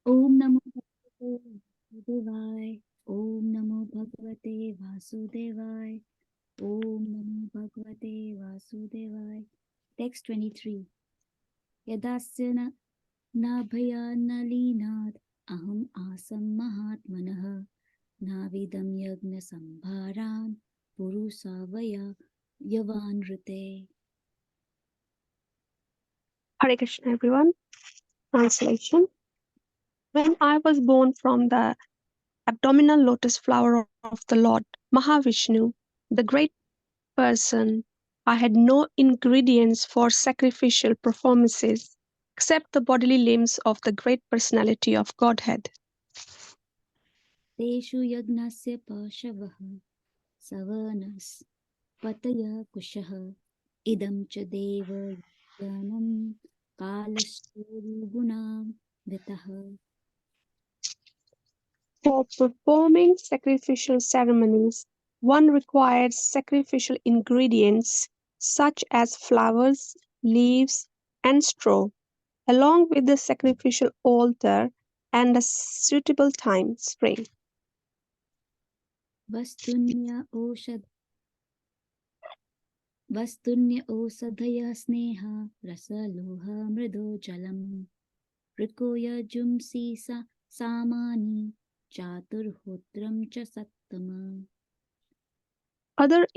Om Namo Bhagavate Vasudevaya. Om Namo Bhagavate Vasudevaya. Om Namo Bhagavate Vasudevaya. Text 23. Yadasya na bhaya na linad aham asam mahatmanah navidam yagna sambharan purusavaya yavanrute. Hare Krishna, everyone. Translation. When I was born from the abdominal lotus flower of the Lord Mahavishnu, the great person, I had no ingredients for sacrificial performances except the bodily limbs of the great personality of Godhead. Teshu yagnasya pashavah savanas pataya kushah idam cha deva yanam kalasya gunam vitah. For performing sacrificial ceremonies, one requires sacrificial ingredients such as flowers, leaves, and straw, along with the sacrificial altar and a suitable time, spring. Vastunya ओषधयः Sneha रसलोह मृदो जलम् ऋकोय जुंसि सामानि चातुर्होत्रं च सत्तम. Other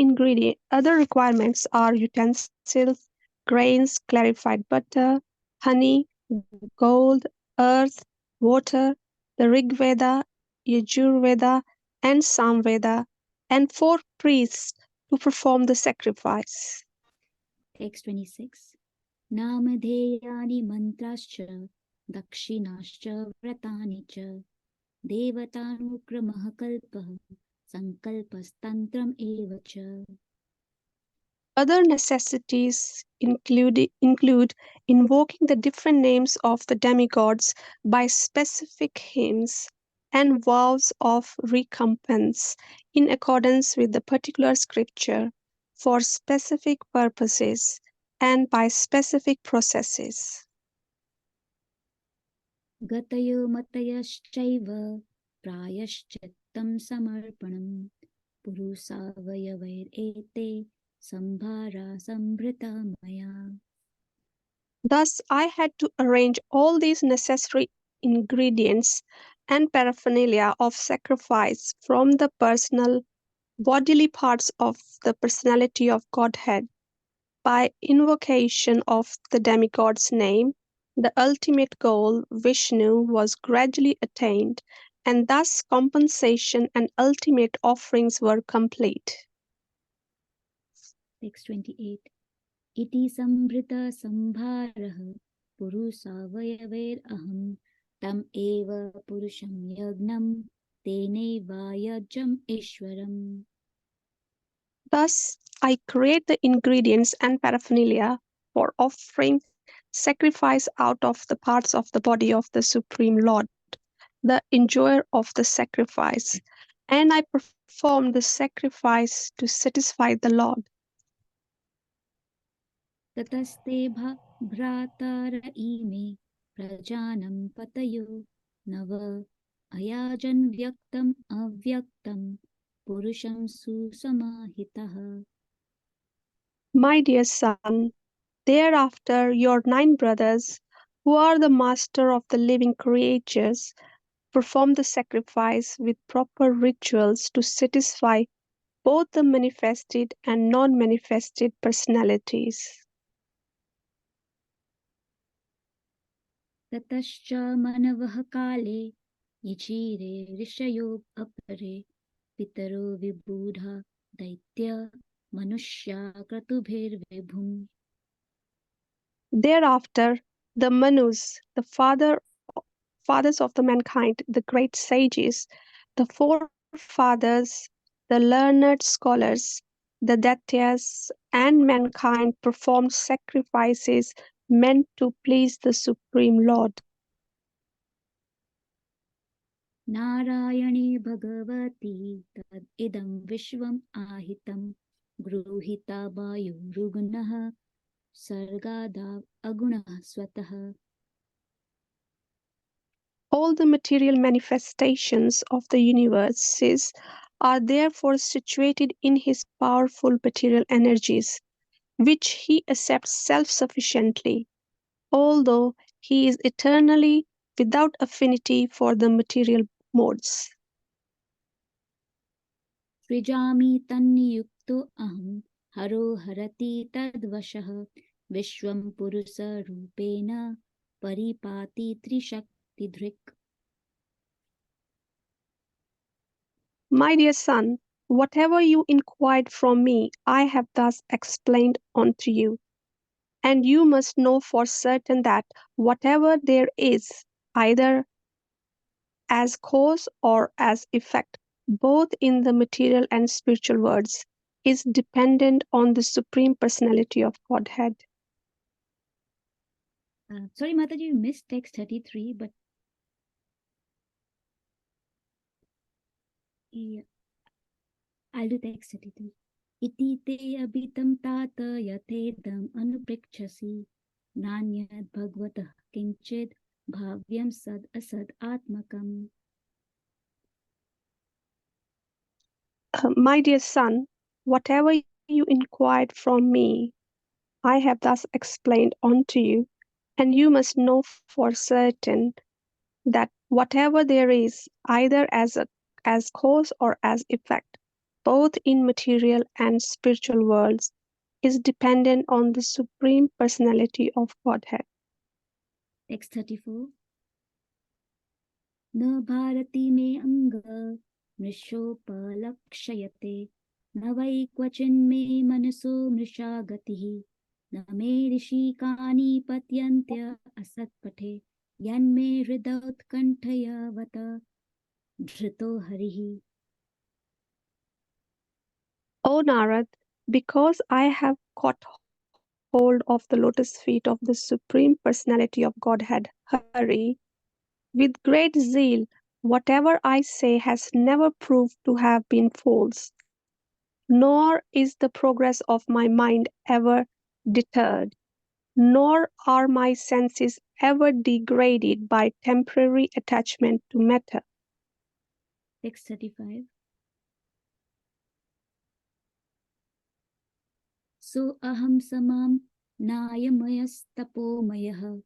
requirements are utensils, grains, clarified butter, honey, gold, earth, water, the Rig Veda, Yajur and Samveda, and 4 priests to perform the sacrifice. Text 26. नामधेयानि मन्त्राश्च दक्षिणाश्च व्रतानि च देवतानुक्रमः कल्पः संकल्पस्तन्त्रम् एव च. Other necessities include invoking the different names of the demigods by specific hymns and vows of recompense in accordance with the particular scripture for specific purposes and by specific processes. गतयो मतयश्चैव प्रायश्चित्तं समर्पणम् पुरुषावयवैरेते संभारा संभृता मया. Thus, I had to arrange all these necessary ingredients and paraphernalia of sacrifice from the personal bodily parts of the personality of Godhead. By invocation of the demigod's name, the ultimate goal, Vishnu, was gradually attained, and thus compensation and ultimate offerings were complete. Text 28. इति संभृता संभारः पुरुषावयवैरहं तम् एव पुरुषं यज्ञं तेनैवायजम् ईश्वरम्. Thus, I create the ingredients and paraphernalia for offering sacrifice out of the parts of the body of the Supreme Lord, the enjoyer of the sacrifice, and I perform the sacrifice to satisfy the Lord. ततस्ते भ्रातार इमे प्रजानं पतयो नव अयाजन् व्यक्तम् अव्यक्तं पुरुषं सुसमाहितः. My dear son, thereafter your 9 brothers, who are the master of the living creatures, perform the sacrifice with proper rituals to satisfy both the manifested and non-manifested personalities. ततश्च मनवः काले यचीरे ऋषयो अपरे पितरो विबुधा दैत्य मनुष्या क्रतुभिर्विभुम्. Thereafter, the Manus, the fathers of the mankind, the great sages, the forefathers, the learned scholars, the Daityas, and mankind performed sacrifices meant to please the Supreme Lord. नारायणे Bhagwati तद् इदं विश्वम् आहितं गृहीता वायुरुग्णः सर्गादा अगुणः स्वतः. All the material manifestations of the universes are therefore situated in his powerful material energies, which he accepts self sufficiently, although he is eternally without affinity for the material modes. सृजामि तन्नियुक्तो अहं हरो हरति तद्वशः विश्वं पुरुषरूपेण परिपाति त्रिशक्तिधृक्. My dear son, whatever you inquired from me, I have thus explained unto you. And you must know for certain that whatever there is, either as cause or as effect, both in the material and spiritual worlds, is dependent on the Supreme Personality of Godhead. Sorry, Mataji, you missed text 33, but yeah, I'll do text 33. इति ते अभितं तात यथेदम् अनुपृच्छसि नान्यद् भगवतः किञ्चित् भाव्यं सद् असद् आत्मकम्. My dear son, whatever you inquired from me, I have thus explained unto you, and you must know for certain that whatever there is, either as cause or as effect, both in material and spiritual worlds, is dependent on the Supreme Personality of Godhead. Text 34. न भारति मे अङ्ग मृषोपलक्ष्यते न वै क्वचिन्मे मनसो मृषा गतिः न मे ऋषिकानि पत्यन्त्य असत्पठे यन्मे हृदोत्कण्ठयवत धृतो हरिः. O Narad, because I have caught hold of the lotus feet of the Supreme Personality of Godhead, Hari, with great zeal, whatever I say has never proved to have been false, nor is the progress of my mind ever deterred, nor are my senses ever degraded by temporary attachment to matter. Text 35. So aham samam nayamayastapomayah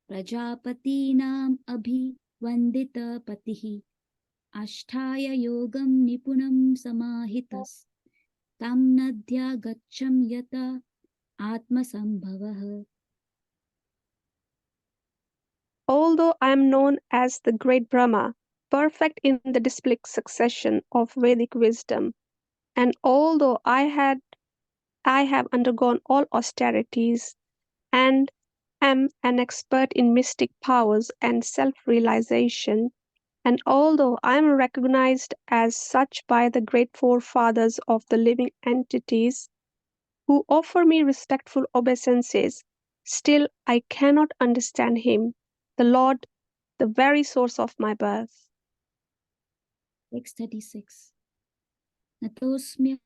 प्रजापतीनाम् अभिवन्दितपतिः आष्ठाय योगं निपुणं समाहितस्तां नद्या गच्छं यत आत्मसम्भवः. Although I am known as the great Brahma, perfect in the disciplic succession of Vedic wisdom, and although I have undergone all austerities and am an expert in mystic powers and self-realization, and although I am recognized as such by the great forefathers of the living entities who offer me respectful obeisances, still I cannot understand him, the Lord, the very source of my birth. Text 36. नतोऽस्म्य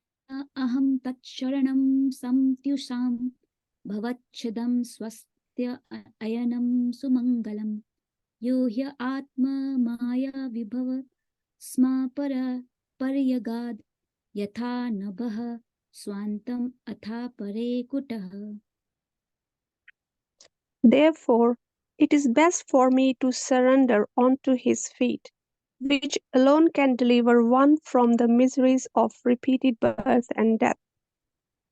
अहं तच्छरणं संत्युषां भवच्छिदं स्वस्त्य अयनं सुमङ्गलं यो ह्य आत्ममाया विभव स्म पर्यगाद् यथा नभः स्वान्तम् अथा परे कुटः. Therefore, it is best for me to surrender unto his feet, which alone can deliver one from the miseries of repeated birth and death.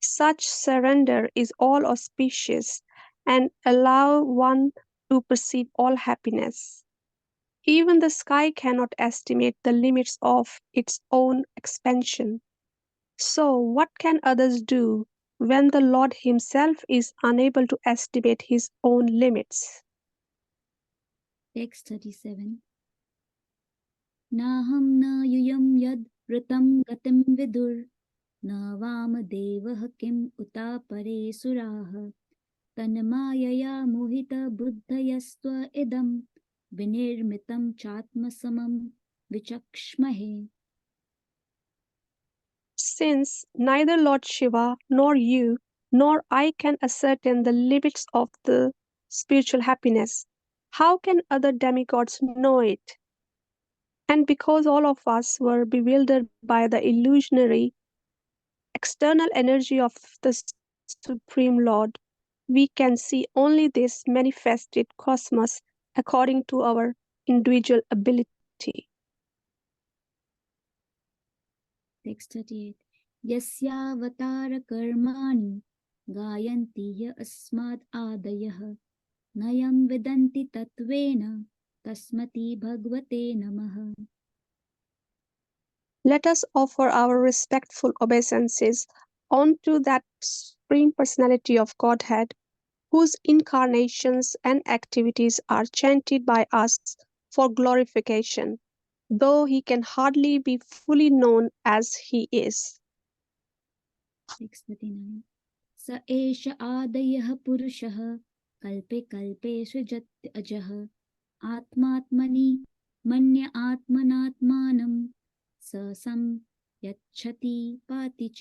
Such surrender is all auspicious and allow one to perceive all happiness. Even the sky cannot estimate the limits of its own expansion. So, what can others do when the Lord Himself is unable to estimate His own limits? Text 37. नाहं न यूयं यद् ऋतं गतिं विदुर् न वामदेवः किम् उता परे सुराः तन्मायया मोहितबुद्धयस्त्व इदं विनिर्मितं चात्मसमं विचक्ष्महे. Since neither Lord Shiva nor you nor I can ascertain the limits of the spiritual happiness, How can other demigods know it? And because all of us were bewildered by the illusionary external energy of the Supreme Lord, we can see only this manifested cosmos according to our individual ability. Text 38. यस्यावतार कर्माणि गायन्ति य अस्मात् आदयः नयं विदन्ति तत्त्वेन तस्मति भगवते नमः. Let us offer our respectful obeisances unto that Supreme Personality of Godhead, whose incarnations and activities are chanted by us for glorification, though he can hardly be fully known as he is. Text 39. स एष आदयः पुरुषः कल्पे कल्पे सृजत् अजः आत्मात्मनि मन्य आत्मनात्मानं स संयच्छति पाति च.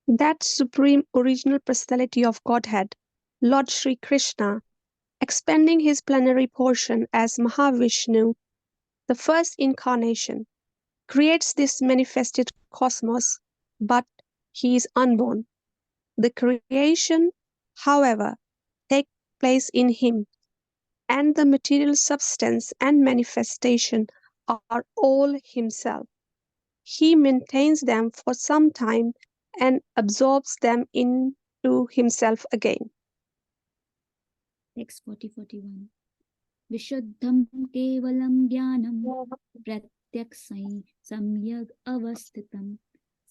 That Supreme Original Personality of Godhead, Lord Sri Krishna, expanding his plenary portion as Mahavishnu, the first incarnation, creates this manifested cosmos, but he is unborn. The creation, however, takes place in him, and the material substance and manifestation are all himself. He maintains them for some time and absorbs them into himself again. Text 40-41. विशुद्धं केवलं ज्ञानं प्रत्यक्षं सम्यग् अवस्थितं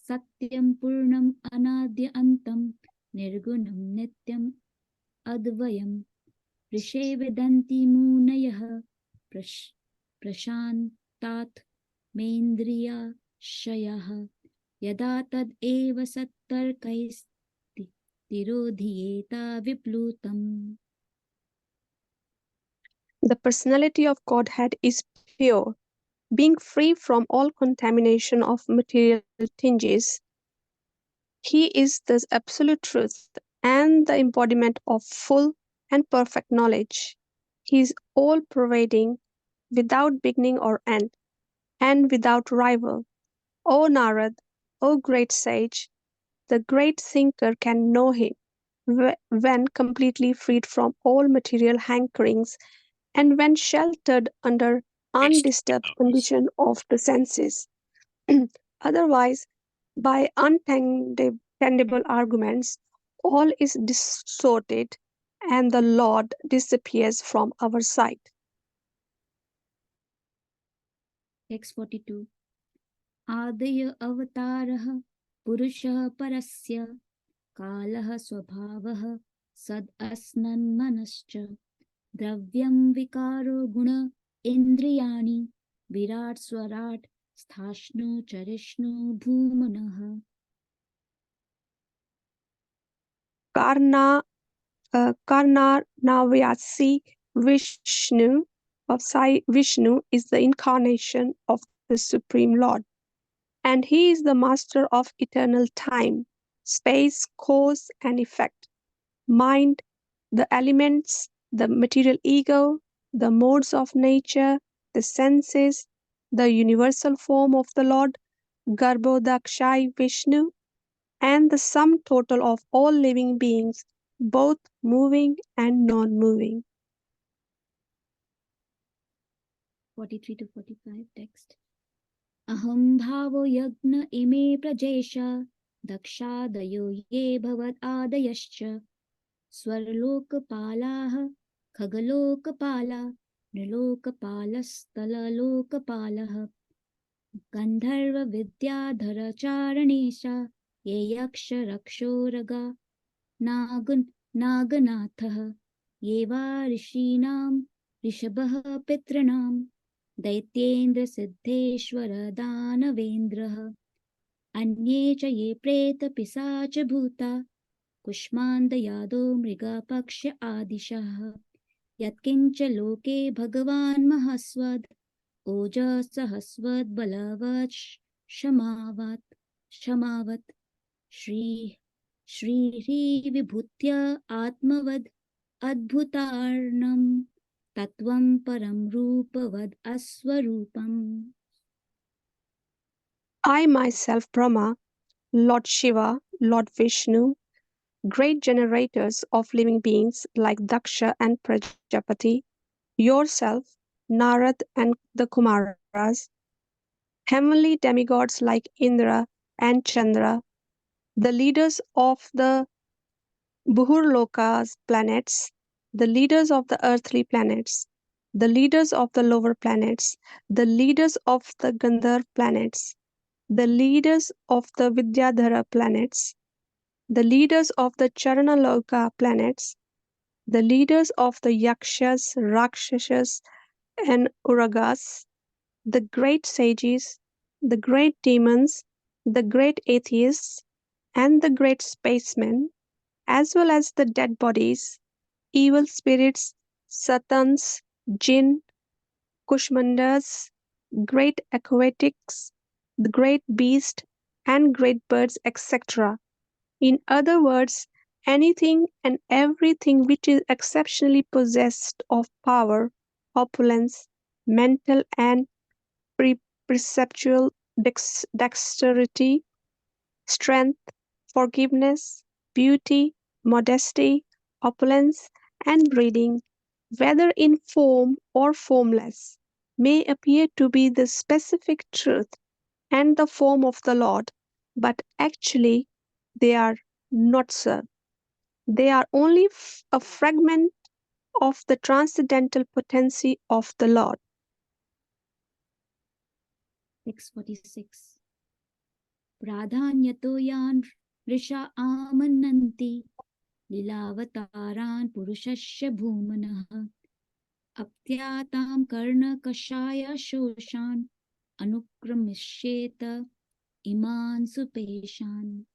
सत्यं पूर्णम् अनाद्य अन्तं निर्गुणं नित्यम् अद्वयम् ऋषे विदन्ति मुनयः प्रशान्तात्मेन्द्रियाशयः यदा तदेव सत्तर्कैस्तिरोधीयेत विप्लुतम्. The personality of Godhead is pure, being free from all contamination of material tinges. He is the absolute truth and the embodiment of full and perfect knowledge. He is all pervading, without beginning or end, and without rival. O Narad, O great sage, the great thinker can know him when completely freed from all material hankerings and when sheltered under undisturbed condition of the senses. Otherwise, by untenable arguments, all is distorted and the Lord disappears from our sight. Text 42. आदय अवतारः पुरुषः परस्य कालः स्वभावः सद् अस्नन्मनश्च द्रव्यं विकारो गुण इन्द्रियाणि विराट् स्वराट् स्थाश्नु चरिष्णु भूमनः. Karnavasi Vishnu of Sai Vishnu is the incarnation of the Supreme Lord, and he is the master of eternal time, space, cause and effect, mind, the elements, the material ego, the modes of nature, the senses, the universal form of the Lord, Garbhodakshai Vishnu, and the sum total of all living beings, both moving and non-moving. 43-45 text. अहं भावो यज्ञ इमे प्रजेशा दक्षादयो ये भवत् आदयश्च स्वर्लोकपालाः खगलोकपाला नृलोकपालस्तललोकपालः गन्धर्वविद्याधरचारणेशा ये यक्षरक्षोरगा नागनाथः ये वा ऋषीणां ऋषभः पितॄणां दैत्येन्द्रसिद्धेश्वरदानवेन्द्रः अन्ये च ये प्रेतपिशाचभूता कुष्माण्डयादो मृगपक्ष आदिशः यत्किञ्च लोके भगवान् महस्वद् ओजसहस्वद् बलवत् क्षमावत् श्रीः विभूत्य आत्मवद् Adbhutarnam Tatvam Param Rupavad Aswarupam. I myself, Brahma, Lord Shiva, Lord Vishnu, great generators of living beings like Daksha and Prajapati, yourself, Narad and the Kumaras, heavenly demigods like Indra and Chandra, the leaders of the Buhurloka's planets, the leaders of the earthly planets, the leaders of the lower planets, the leaders of the Gandharv planets, the leaders of the Vidyadhara planets, the leaders of the Charanaloka planets, the leaders of the Yakshas, Rakshasas, and Uragas, the great sages, the great demons, the great atheists, and the great spacemen, as well as the dead bodies, evil spirits, satans, jinn, kushmandas, great aquatics, the great beast, and great birds, etc. In other words, anything and everything which is exceptionally possessed of power, opulence, mental and perceptual dexterity, strength, forgiveness, beauty, modesty, opulence, and breeding, whether in form or formless, may appear to be the specific truth and the form of the Lord, but actually they are not so. They are only a fragment of the transcendental potency of the Lord. 646. Pradhanyato yan risha amananti Lilavataran Purushasya Bhumanah Aptyatam Karna Kashaya Shoshan Anukramisheta Iman Supeshan.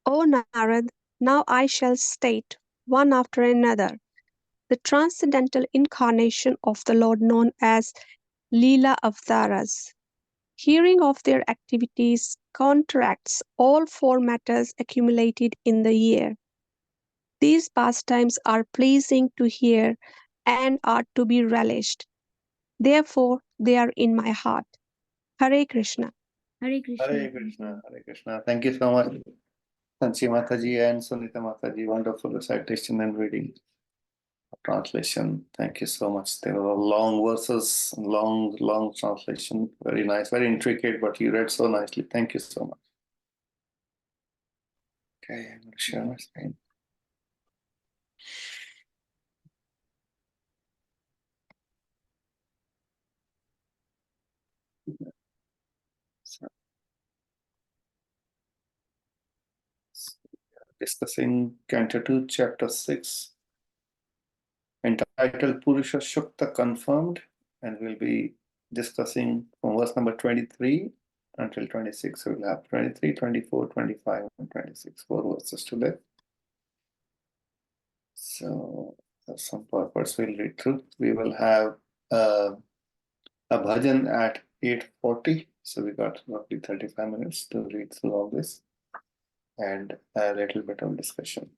O Narad, now I shall state, one after another, the transcendental incarnation of the Lord known as Leela Avtaras. Hearing of their activities counteracts all four matters accumulated in the year. These pastimes are pleasing to hear and are to be relished. Therefore, they are in my heart. Hare Krishna. Hare Krishna. Hare Krishna, Hare Krishna. Thank you so much, Sanchi Mataji and Sunita Mataji. Wonderful recitation and reading. Translation. Thank you so much. There were long verses, long translation. Very nice, very intricate, but you read so nicely. Thank you so much. Okay, I'm going to share my screen. So, discussing Canto 2, Chapter 6, entitled Purusha Shukta Confirmed, and we'll be discussing from verse number 23 until 26. So we'll have 23, 24, 25, and 26. 4 verses today. So for some purpose we'll read through. We will have a bhajan at 8:40. So we got roughly 35 minutes to read through all this and a little bit of discussion.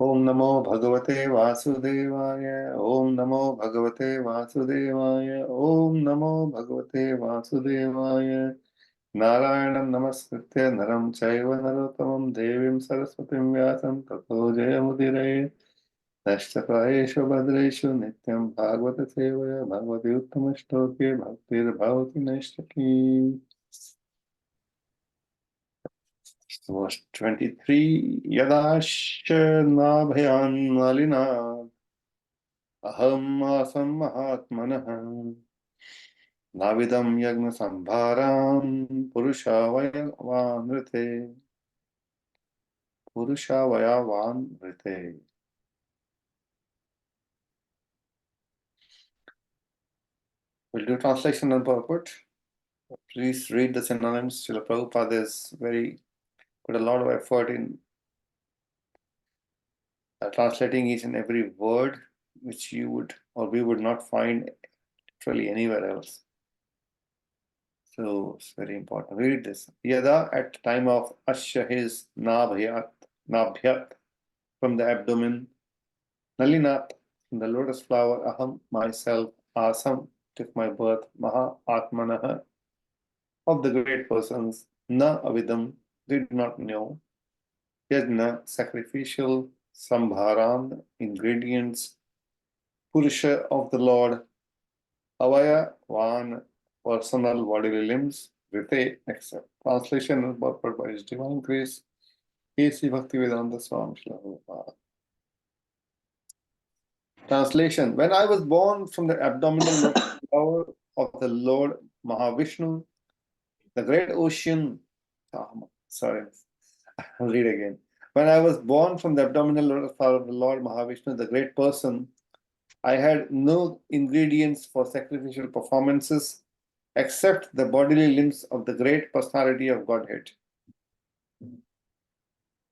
Om Namo Bhagavate Vasudevaya. Om Namo Bhagavate Vasudevaya. Om Namo Bhagavate Vasudevaya. Narayanam Namaskritya Naram Chaiva Narottamam Devim Saraswatim Vyasam Tato Jayamudire. Nashtakayeshu Bhadreshu Nityam Bhagavata Sevaya Bhagavati Uttamashtoke Bhaktir Bhavati Nashtaki. Verse 23. Yadashanabhayan malina aham asam mahatmanah navidam yagna sambharam purushavayavan rite. We'll do translation and purport. Please read the synonyms. Srila Prabhupada has put a lot of effort in translating each and every word which you would or we would not find literally anywhere else. So it's very important. Read this. Yada, at the time of Asya, his Nabhyat. from the abdomen, Nalinat, from the lotus flower, Aham, myself, Asam, took my birth, Maha Atmanaha, of the great persons, Na Avidam, did not know, Yajna, sacrificial, Sambharan, ingredients, Purusha of the Lord, Avaya, one, personal bodily limbs, Rite, except. Translation and purport by His Divine Grace, A.C. Bhaktivedanta Swami Srila Prabhupada. Translation: When I was born from the abdominal flower of the Lord Mahavishnu, the great ocean. Sorry, I'll read again. When I was born from the abdominal flower of the Lord Mahavishnu, the great person, I had no ingredients for sacrificial performances except the bodily limbs of the great personality of Godhead.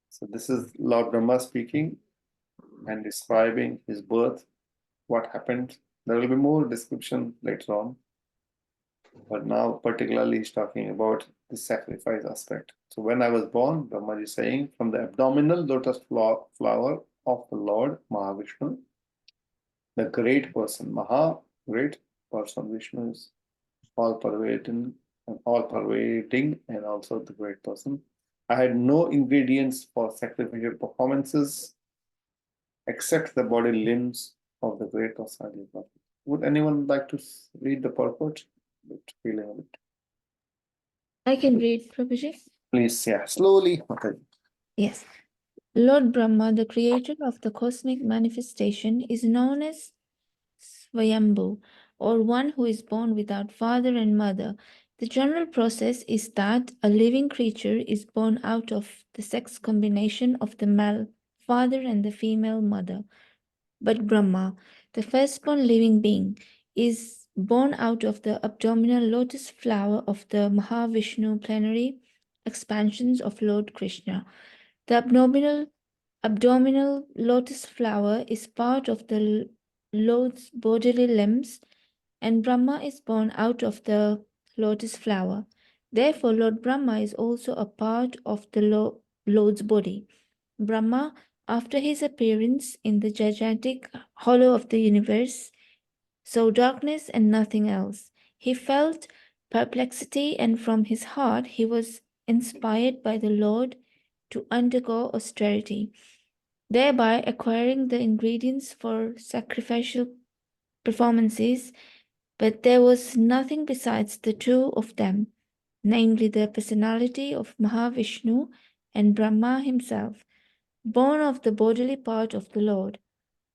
So this is Lord Brahma speaking and describing his birth, what happened. There will be more description later on. But now particularly he's talking about the sacrifice aspect. So when I was born, Brahma is saying, from the abdominal lotus flower of the Lord Mahavishnu, the great person, Maha, great person, Vishnu is all-pervading and also the great person. I had no ingredients for sacrificial performances except the body limbs of the great personality of God. Would anyone like to read the purport? Feeling of it. I can read, Prabhuji. Please, yeah, slowly. Okay. Yes. Lord Brahma, the creator of the cosmic manifestation, is known as Swayambhu, or one who is born without father and mother. The general process is that a living creature is born out of the sex combination of the male father and the female mother. But Brahma, the firstborn living being, is born out of the abdominal lotus flower of the Mahavishnu plenary expansions of Lord Krishna. The abdominal lotus flower is part of the Lord's bodily limbs, and Brahma is born out of the lotus flower. Therefore, Lord Brahma is also a part of the Lord's body. Brahma, after his appearance in the gigantic hollow of the universe, saw darkness and nothing else. He felt perplexity, and from his heart he was inspired by the Lord to undergo austerity, thereby acquiring the ingredients for sacrificial performances. But there was nothing besides the two of them, namely the personality of Mahavishnu and Brahma himself, born of the bodily part of the Lord.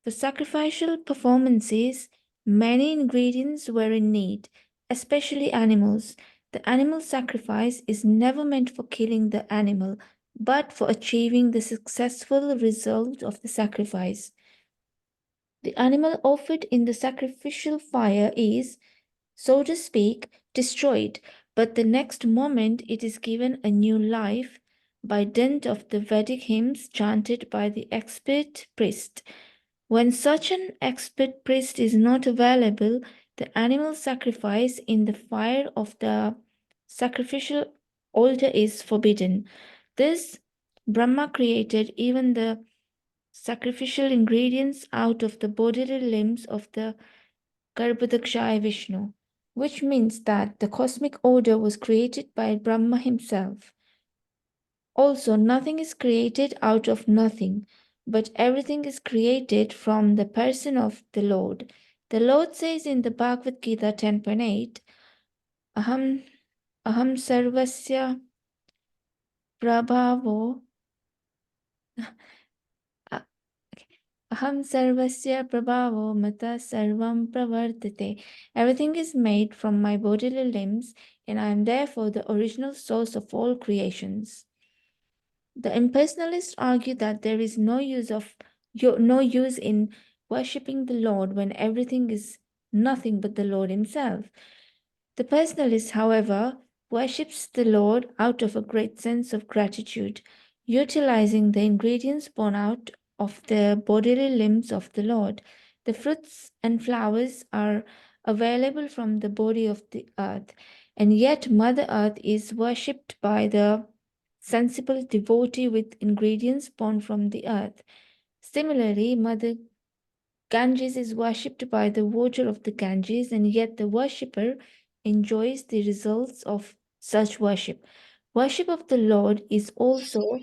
For sacrificial performances, many ingredients were in need, especially animals. The animal sacrifice is never meant for killing the animal, but for achieving the successful result of the sacrifice. The animal offered in the sacrificial fire is, so to speak, destroyed, but the next moment it is given a new life by dint of the Vedic hymns chanted by the expert priest. When such an expert priest is not available, the animal sacrifice in the fire of the sacrificial altar is forbidden. This Brahma created even the sacrificial ingredients out of the bodily limbs of the Garbhodakshaya Vishnu, which means that the cosmic order was created by Brahma himself. Also, nothing is created out of nothing, but everything is created from the person of the Lord. The Lord says in the Bhagavad Gita 10.8, Aham, aham sarvasya prabhavo Aham sarvasya prabhavo mata sarvam pravartate. Everything is made from my bodily limbs, and I am therefore the original source of all creations. The impersonalists argue that there is no use in worshipping the Lord when everything is nothing but the Lord himself. The personalist, however, worships the Lord out of a great sense of gratitude, utilizing the ingredients born out of the bodily limbs of the Lord. The fruits and flowers are available from the body of the earth, and yet Mother Earth is worshipped by the sensible devotee with ingredients born from the earth. Similarly, Mother Ganges is worshipped by the water of the Ganges, and yet the worshipper enjoys the results of such worship. Worship of the Lord is also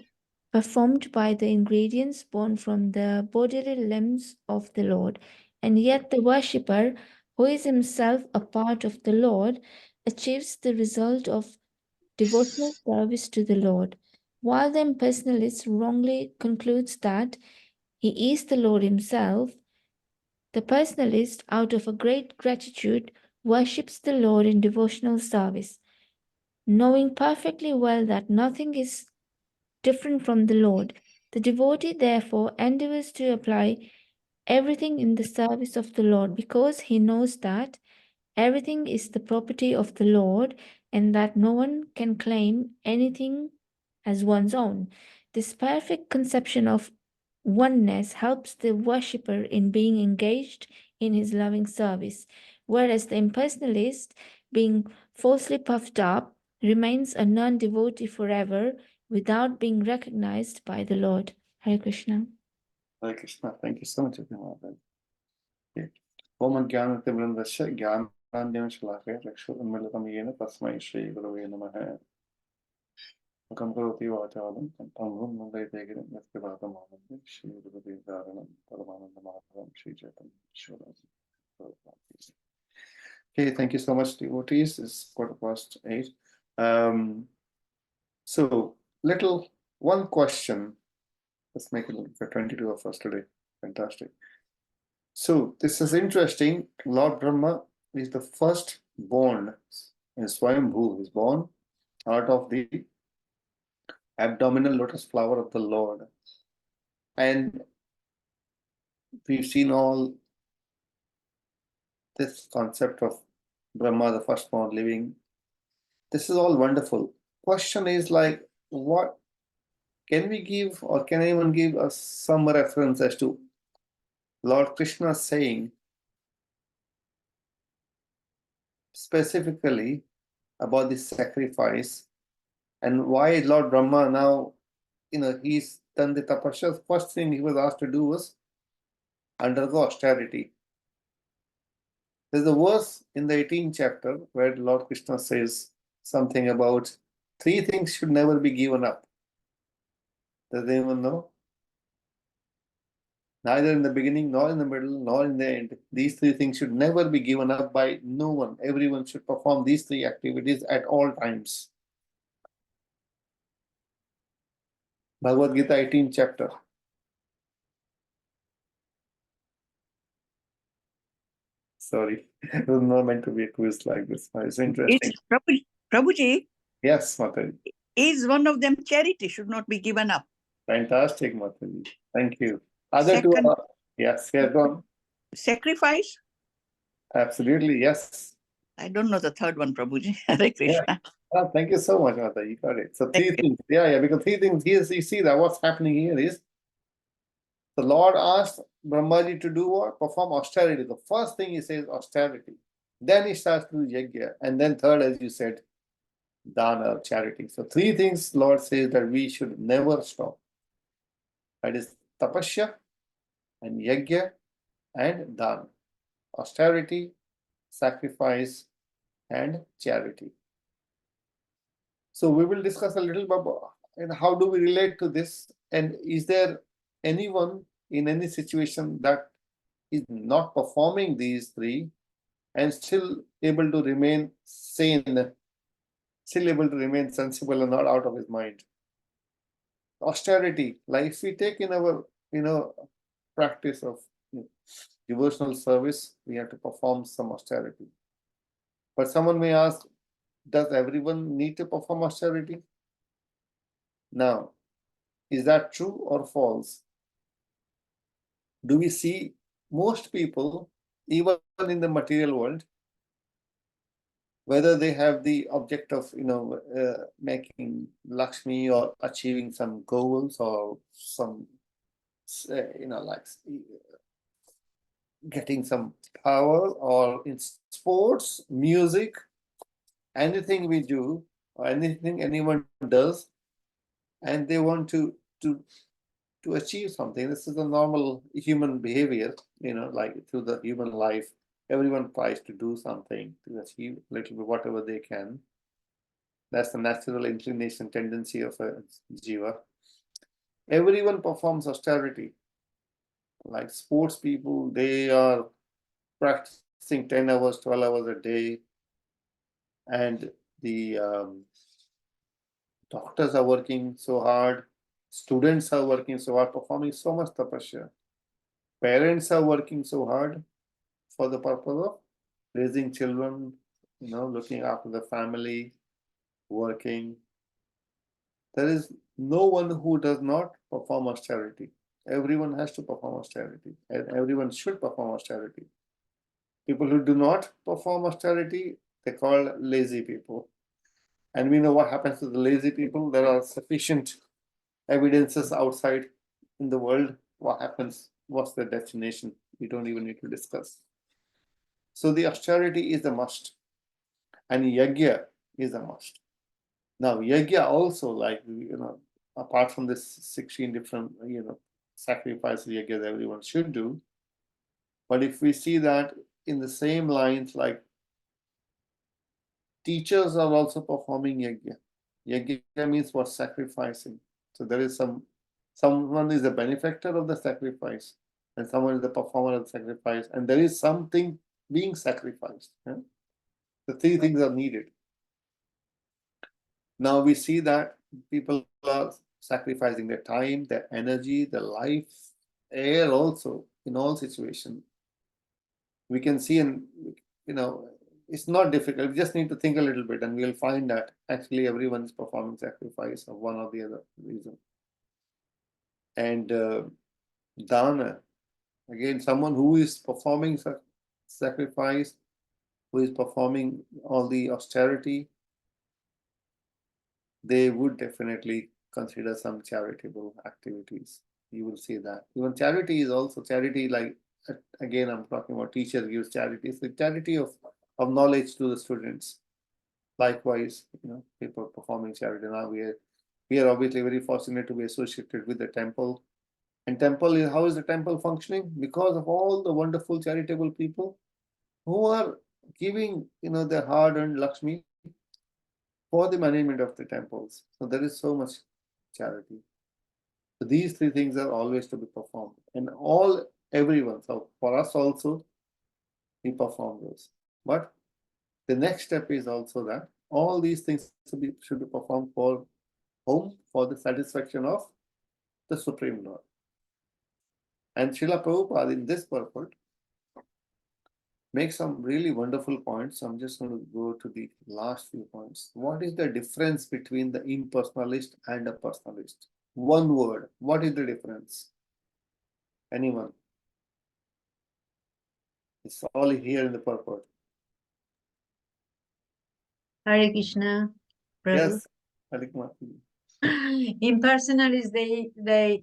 performed by the ingredients born from the bodily limbs of the Lord, and yet the worshipper, who is himself a part of the Lord, achieves the result of devotional service to the Lord, while the impersonalist wrongly concludes that he is the Lord himself. The personalist, out of a great gratitude, worships the Lord in devotional service, knowing perfectly well that nothing is different from the Lord. The devotee, therefore, endeavors to apply everything in the service of the Lord because he knows that everything is the property of the Lord and that no one can claim anything as one's own. This perfect conception of oneness helps the worshipper in being engaged in his loving service, whereas the impersonalist, being falsely puffed up, remains a non devotee forever without being recognized by the Lord. Hare Krishna. Hare Krishna. Thank you so much, Maharaj. Okay. Om Jnanativrandasya Jnanandjana Shalakaya Rakshurunmilitam Yena Tasmai Shri Gurave Namaha. Akam Karoti Vachalam Tantam Mandaitegirim Yaskivata Mahamandi Shri Gurave Dharanam Paramananda Maharam Shri Chaitanya Shivaraji. Okay, thank you so much, devotees. It's 8:15. So one question. Let's make it for 22 of us today. Fantastic. So this is interesting. Lord Brahma is the first born in Swayambhu. Is born out of the abdominal lotus flower of the Lord. And we've seen all this concept of Brahma, the firstborn living. This is all wonderful. Question is like, what can we give, or can anyone give us some reference as to Lord Krishna saying specifically about this sacrifice, and why Lord Brahma now, he's done the tapasya. First thing he was asked to do was undergo austerity. There's a verse in the 18th chapter where Lord Krishna says something about 3 things should never be given up. Does anyone know? Neither in the beginning, nor in the middle, nor in the end. These 3 things should never be given up by no one. Everyone should perform these 3 activities at all times. Bhagavad Gita 18th chapter. Sorry, it was not meant to be a quiz like this. It's interesting. It's Prabhuji. Yes, Mataji. Is one of them charity should not be given up. Fantastic, Mataji. Thank you. Other two are, yes, go on. Sacrifice? Absolutely, yes. I don't know the third one, Prabhuji. Hare Krishna. Yeah. Oh, thank you so much, Mataji. You got it. So 3 things. Yeah, because 3 things here, you see that what's happening here is the Lord asked Brahmaji to do what? Perform austerity. The first thing he says, austerity. Then he starts to do yajna. And then third, as you said, dana, charity. So 3 things Lord says that we should never stop. That is tapasya and yajna and dana. Austerity, sacrifice, and charity. So we will discuss a little about how do we relate to this, and is there anyone in any situation that is not performing these 3 and still able to remain sane, still able to remain sensible and not out of his mind. Austerity, like if we take in our practice of devotional service, we have to perform some austerity. But someone may ask, does everyone need to perform austerity? Now, is that true or false? Do we see most people, even in the material world, whether they have the object of making Lakshmi or achieving some goals or some like getting some power, or in sports, music, anything we do or anything anyone does, and they want to to achieve something. This is a normal human behavior, like through the human life. Everyone tries to do something to achieve a little bit, whatever they can. That's the natural inclination, tendency of a jiva. Everyone performs austerity. Like sports people, they are practicing 10 hours, 12 hours a day. And the doctors are working so hard. Students are working so hard, performing so much tapasya. Parents are working so hard for the purpose of raising children, looking after the family, working. There is no one who does not perform austerity. Everyone has to perform austerity, and everyone should perform austerity. People who do not perform austerity, they're called lazy people. And we know what happens to the lazy people. There are sufficient evidences outside in the world. What happens? What's the destination? We don't even need to discuss. So the austerity is a must, and yajna is a must. Now, yajna also, like, apart from this 16 different, sacrifices yajna that everyone should do, but if we see that in the same lines, like teachers are also performing yajna. Yajna means what? Sacrificing. So there is someone is the benefactor of the sacrifice, and someone is the performer of the sacrifice, and there is something being sacrificed. Yeah? The three things are needed. Now we see that people are sacrificing their time, their energy, their life, air also in all situations. We can see, and it's not difficult. We just need to think a little bit, and we'll find that actually everyone is performing sacrifice of one or the other reason. And dana, again, someone who is performing sacrifice, who is performing all the austerity, they would definitely consider some charitable activities. You will see that. Even charity is also charity, like, again, I'm talking about teachers gives charity. It's the charity of knowledge to the students. Likewise, people performing charity. Now we are obviously very fortunate to be associated with the temple. And temple how is the temple functioning? Because of all the wonderful charitable people who are giving, their hard-earned Lakshmi for the management of the temples. So there is so much charity. So these three things are always to be performed, and everyone. So for us also, we perform those. But the next step is also that all these things should be performed for whom? For the satisfaction of the Supreme Lord. And Srila Prabhupada in this purport makes some really wonderful points. I'm just going to go to the last few points. What is the difference between the impersonalist and a personalist? One word. What is the difference? Anyone? It's all here in the purport. Hare Krishna, Prabhu. Yes. Hare Krishna. Impersonal is they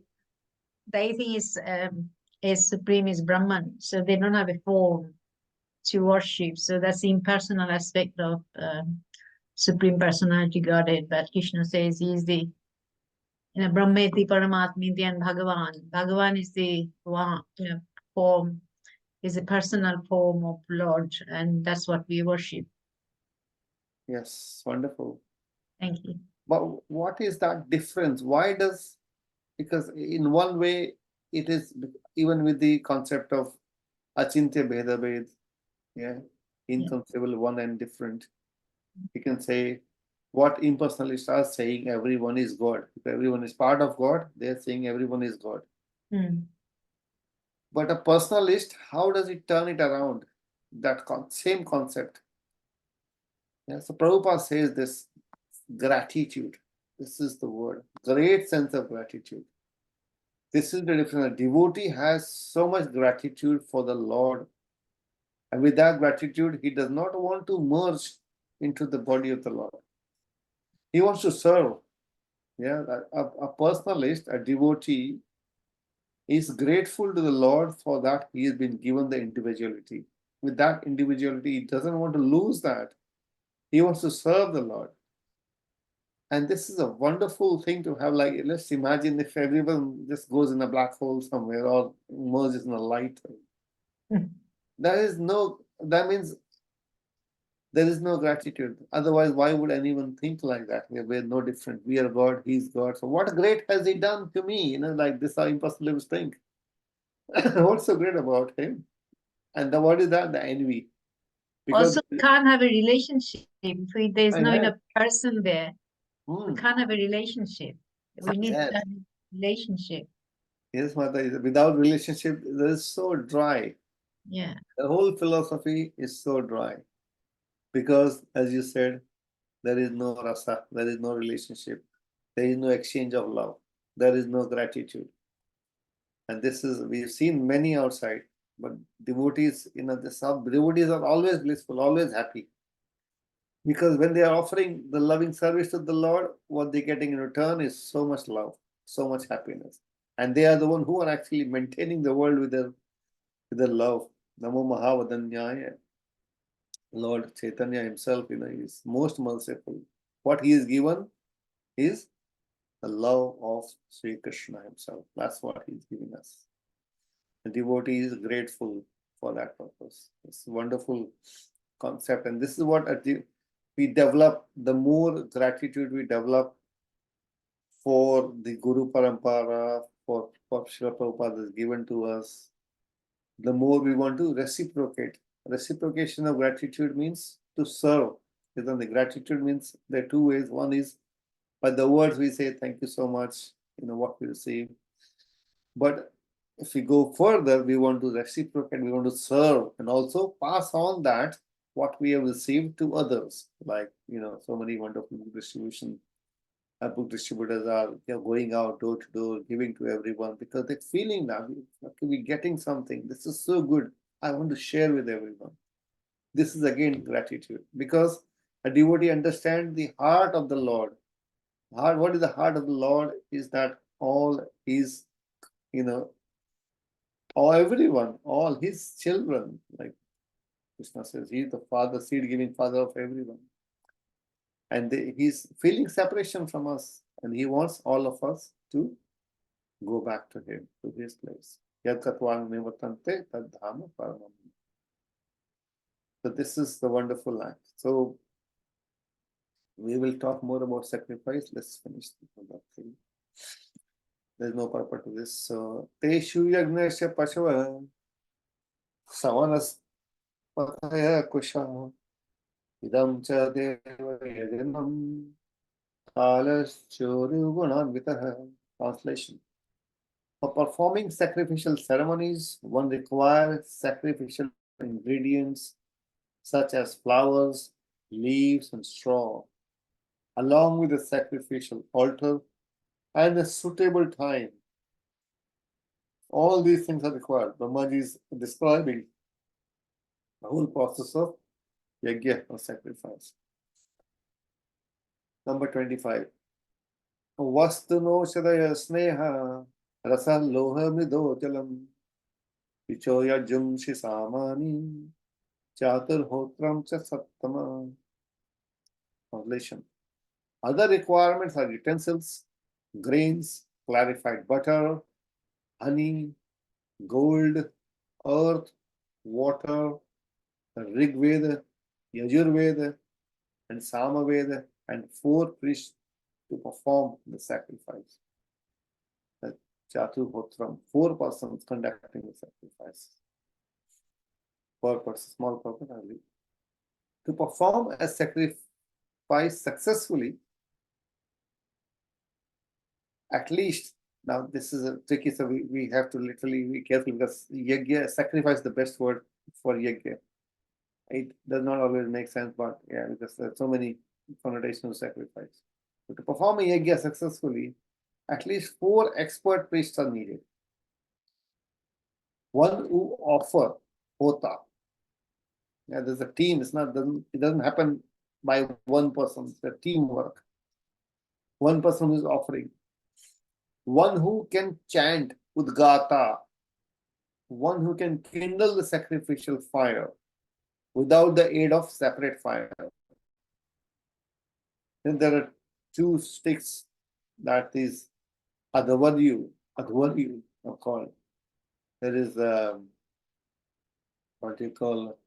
think is supreme is Brahman, so they don't have a form to worship. So that's the impersonal aspect of Supreme Personality Godhead. But Krishna says he is the Brahmeti Paramatmiti and Bhagavan. Bhagavan is the one form, is a personal form of Lord, and that's what we worship. Yes, wonderful. Thank you. But what is that difference? Because in one way, it is, even with the concept of Achintya Bheda Bhed, inconceivable, one and different, we can say what impersonalists are saying, everyone is God. If everyone is part of God, they're saying everyone is God. But a personalist, how does it turn it around? That same concept. So Prabhupada says this gratitude. This is the word. Great sense of gratitude. This is the difference. A devotee has so much gratitude for the Lord. And with that gratitude, he does not want to merge into the body of the Lord. He wants to serve. A personalist, a devotee, is grateful to the Lord for that he has been given the individuality. With that individuality, he doesn't want to lose that. He wants to serve the Lord. And this is a wonderful thing to have. Like, let's imagine if everyone just goes in a black hole somewhere or emerges in a light. That means there is no gratitude. Otherwise, why would anyone think like that? We're no different. We are God, He's God. So what great has He done to me? Like this, how impossible think. What's so great about Him? And what is that? The envy. Because Also, we can't have a relationship if there's no yes. person there. We can't have a relationship. We need Yes. to have a relationship. Yes, Mata, without relationship, it is so dry. Yeah. The whole philosophy is so dry. Because, as you said, there is no rasa, there is no relationship, there is no exchange of love, there is no gratitude. And this is, we've seen many outside, but devotees, devotees are always blissful, always happy. Because when they are offering the loving service to the Lord, what they're getting in return is so much love, so much happiness. And they are the one who are actually maintaining the world with their love. Namo Mahavadanyaya. Lord Chaitanya himself, is most merciful. What he is given is the love of Sri Krishna himself. That's what he's giving us. The devotee is grateful for that purpose. It's a wonderful concept. And this is what we develop, the more gratitude we develop for the Guru Parampara, for Srila Prabhupada is given to us, the more we want to reciprocate. Reciprocation of gratitude means to serve. Because the gratitude means there are two ways. One is by the words we say, thank you so much, what we receive. But if we go further, we want to reciprocate, we want to serve, and also pass on that what we have received to others. Like, so many wonderful distribution. Book distributors are going out door to door, giving to everyone because they're feeling that we're getting something. This is so good. I want to share with everyone. This is again gratitude because a devotee understands the heart of the Lord. What is the heart of the Lord? Is that all His, all everyone, all His children, like Krishna says, He is the Father, seed-giving Father of everyone. And He's feeling separation from us, and He wants all of us to go back to Him, to His place. So this is the wonderful act. So we will talk more about sacrifice. Let's finish that thing. There's no purpose to this. So Teshu Yagnesha Pashava Savanas Pataya Kusha Idam Cha Deva Yajanam Kalas Choru Gunanvitaha. Translation. For performing sacrificial ceremonies, one requires sacrificial ingredients such as flowers, leaves, and straw, along with a sacrificial altar and a suitable time. All these things are required. Brahmaji is describing the whole process of yajna or sacrifice. Number 25. Vastuno shadaya sneha rasa loha mrido jalam vichoya jumshi samani chatur hotram cha sattama. Translation. Other requirements are utensils, grains, clarified butter, honey, gold, earth, water, Rig Veda, Yajurveda, and Samaveda, and 4 priests to perform the sacrifice. The Chaturhotram, 4 persons conducting the sacrifice. Per person, small person, only. To perform a sacrifice successfully, at least, now this is a tricky, so we have to literally be careful because yajna, sacrifice is the best word for yajna. It does not always make sense, but yeah, because there are so many connotations of sacrifice. So to perform a yajna successfully, at least 4 expert priests are needed. One who offer hota. Yeah, there's a team. It doesn't happen by one person. It's a teamwork. One person who is offering. One who can chant udgata. One who can kindle the sacrificial fire without the aid of separate fire. Then there are two sticks that is Advaryu are called. There is what you call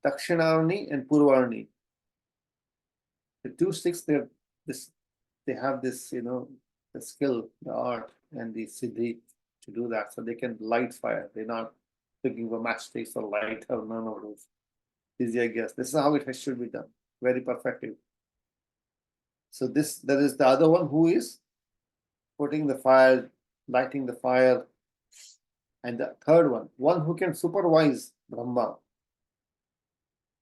Dakshinarni and Purvarni. The two sticks, they have this, the skill, the art, and the siddhi to do that. So they can light fire. They're not looking for matchsticks or light or none of those. This is, I guess, this is how it should be done. Very perfective. So there is the other one who is putting the fire, lighting the fire, and the third one who can supervise Brahma.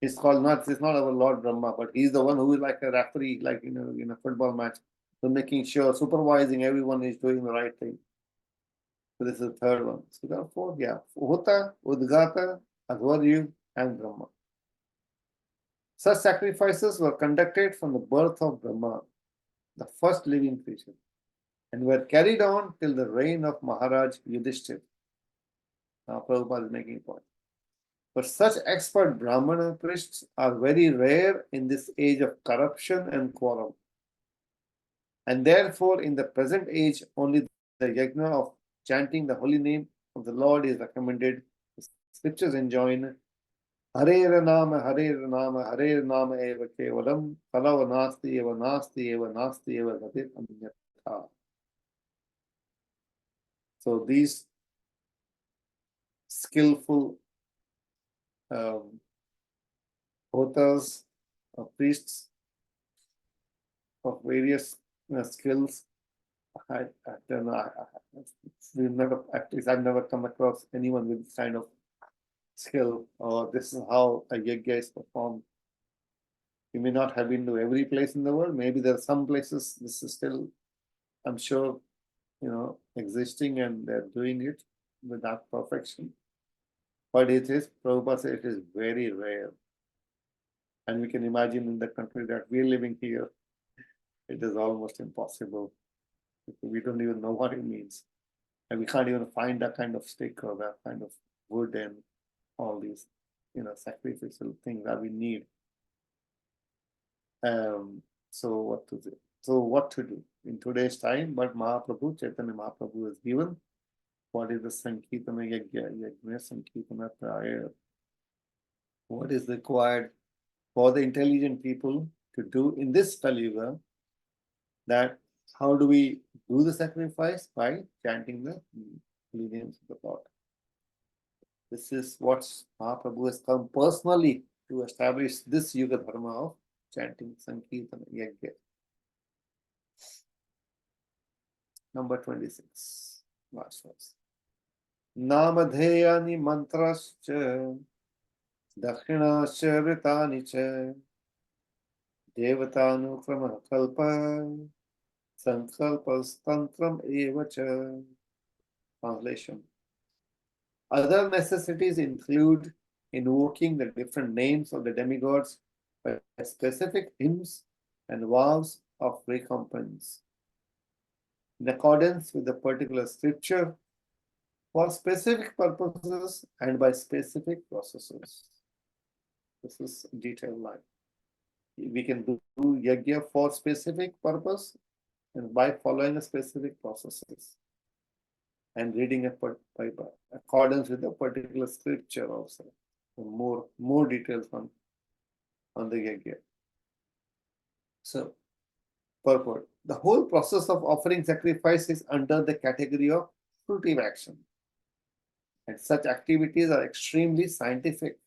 It's not our Lord Brahma, but he's the one who is like a referee, like in a football match, so making sure, supervising everyone is doing the right thing. So this is the third one. So there are four, yeah. Hota, Udgata, Advaryu, and Brahma. Such sacrifices were conducted from the birth of Brahma, the first living creature, and were carried on till the reign of Maharaj Yudhishthir. Now Prabhupada is making a point. But such expert Brahmana priests are very rare in this age of corruption and quarrel. And therefore, in the present age, only the yajna of chanting the holy name of the Lord is recommended. The scriptures enjoin Hare Nama, Hare Nama, Hare Nama eva kevalam, Palava nasti eva nasti eva nasti eva gatit anyatha. So these skillful hotas, priests of various skills. I don't know. At least I've never come across anyone with this kind of skill, or this is how a yajna is performed. You may not have been to every place in the world. Maybe there are some places this is still, I'm sure, existing, and they're doing it with that perfection. But it is, Prabhupada said, it is very rare. And we can imagine in the country that we're living here, it is almost impossible. We don't even know what it means. And we can't even find that kind of stick or that kind of wood and all these, sacrificial things that we need. So what to do in today's time? But Mahaprabhu, Chaitanya Mahaprabhu has given what is the Sankirtana Yajna, Sankirtana Praya. What is required for the intelligent people to do in this Kali Yuga, that how do we do the sacrifice? By chanting the holy names of the Lord. This is what Mahaprabhu has come personally to establish this Yuga Dharma of chanting Sankirtana Yajna. Number 26, last verse. Namadheyani mantrascha dakhinascha ritani cha devatanu kalpa sankalpas tantram evacha. Translation. Other necessities include invoking the different names of the demigods by specific hymns and vows of recompense, in accordance with the particular scripture, for specific purposes and by specific processes. This is a detailed line. We can do yajna for specific purpose and by following a specific processes and reading by accordance with the particular scripture also. More details on the yajna. So, purport. The whole process of offering sacrifice is under the category of fruitive action. And such activities are extremely scientific.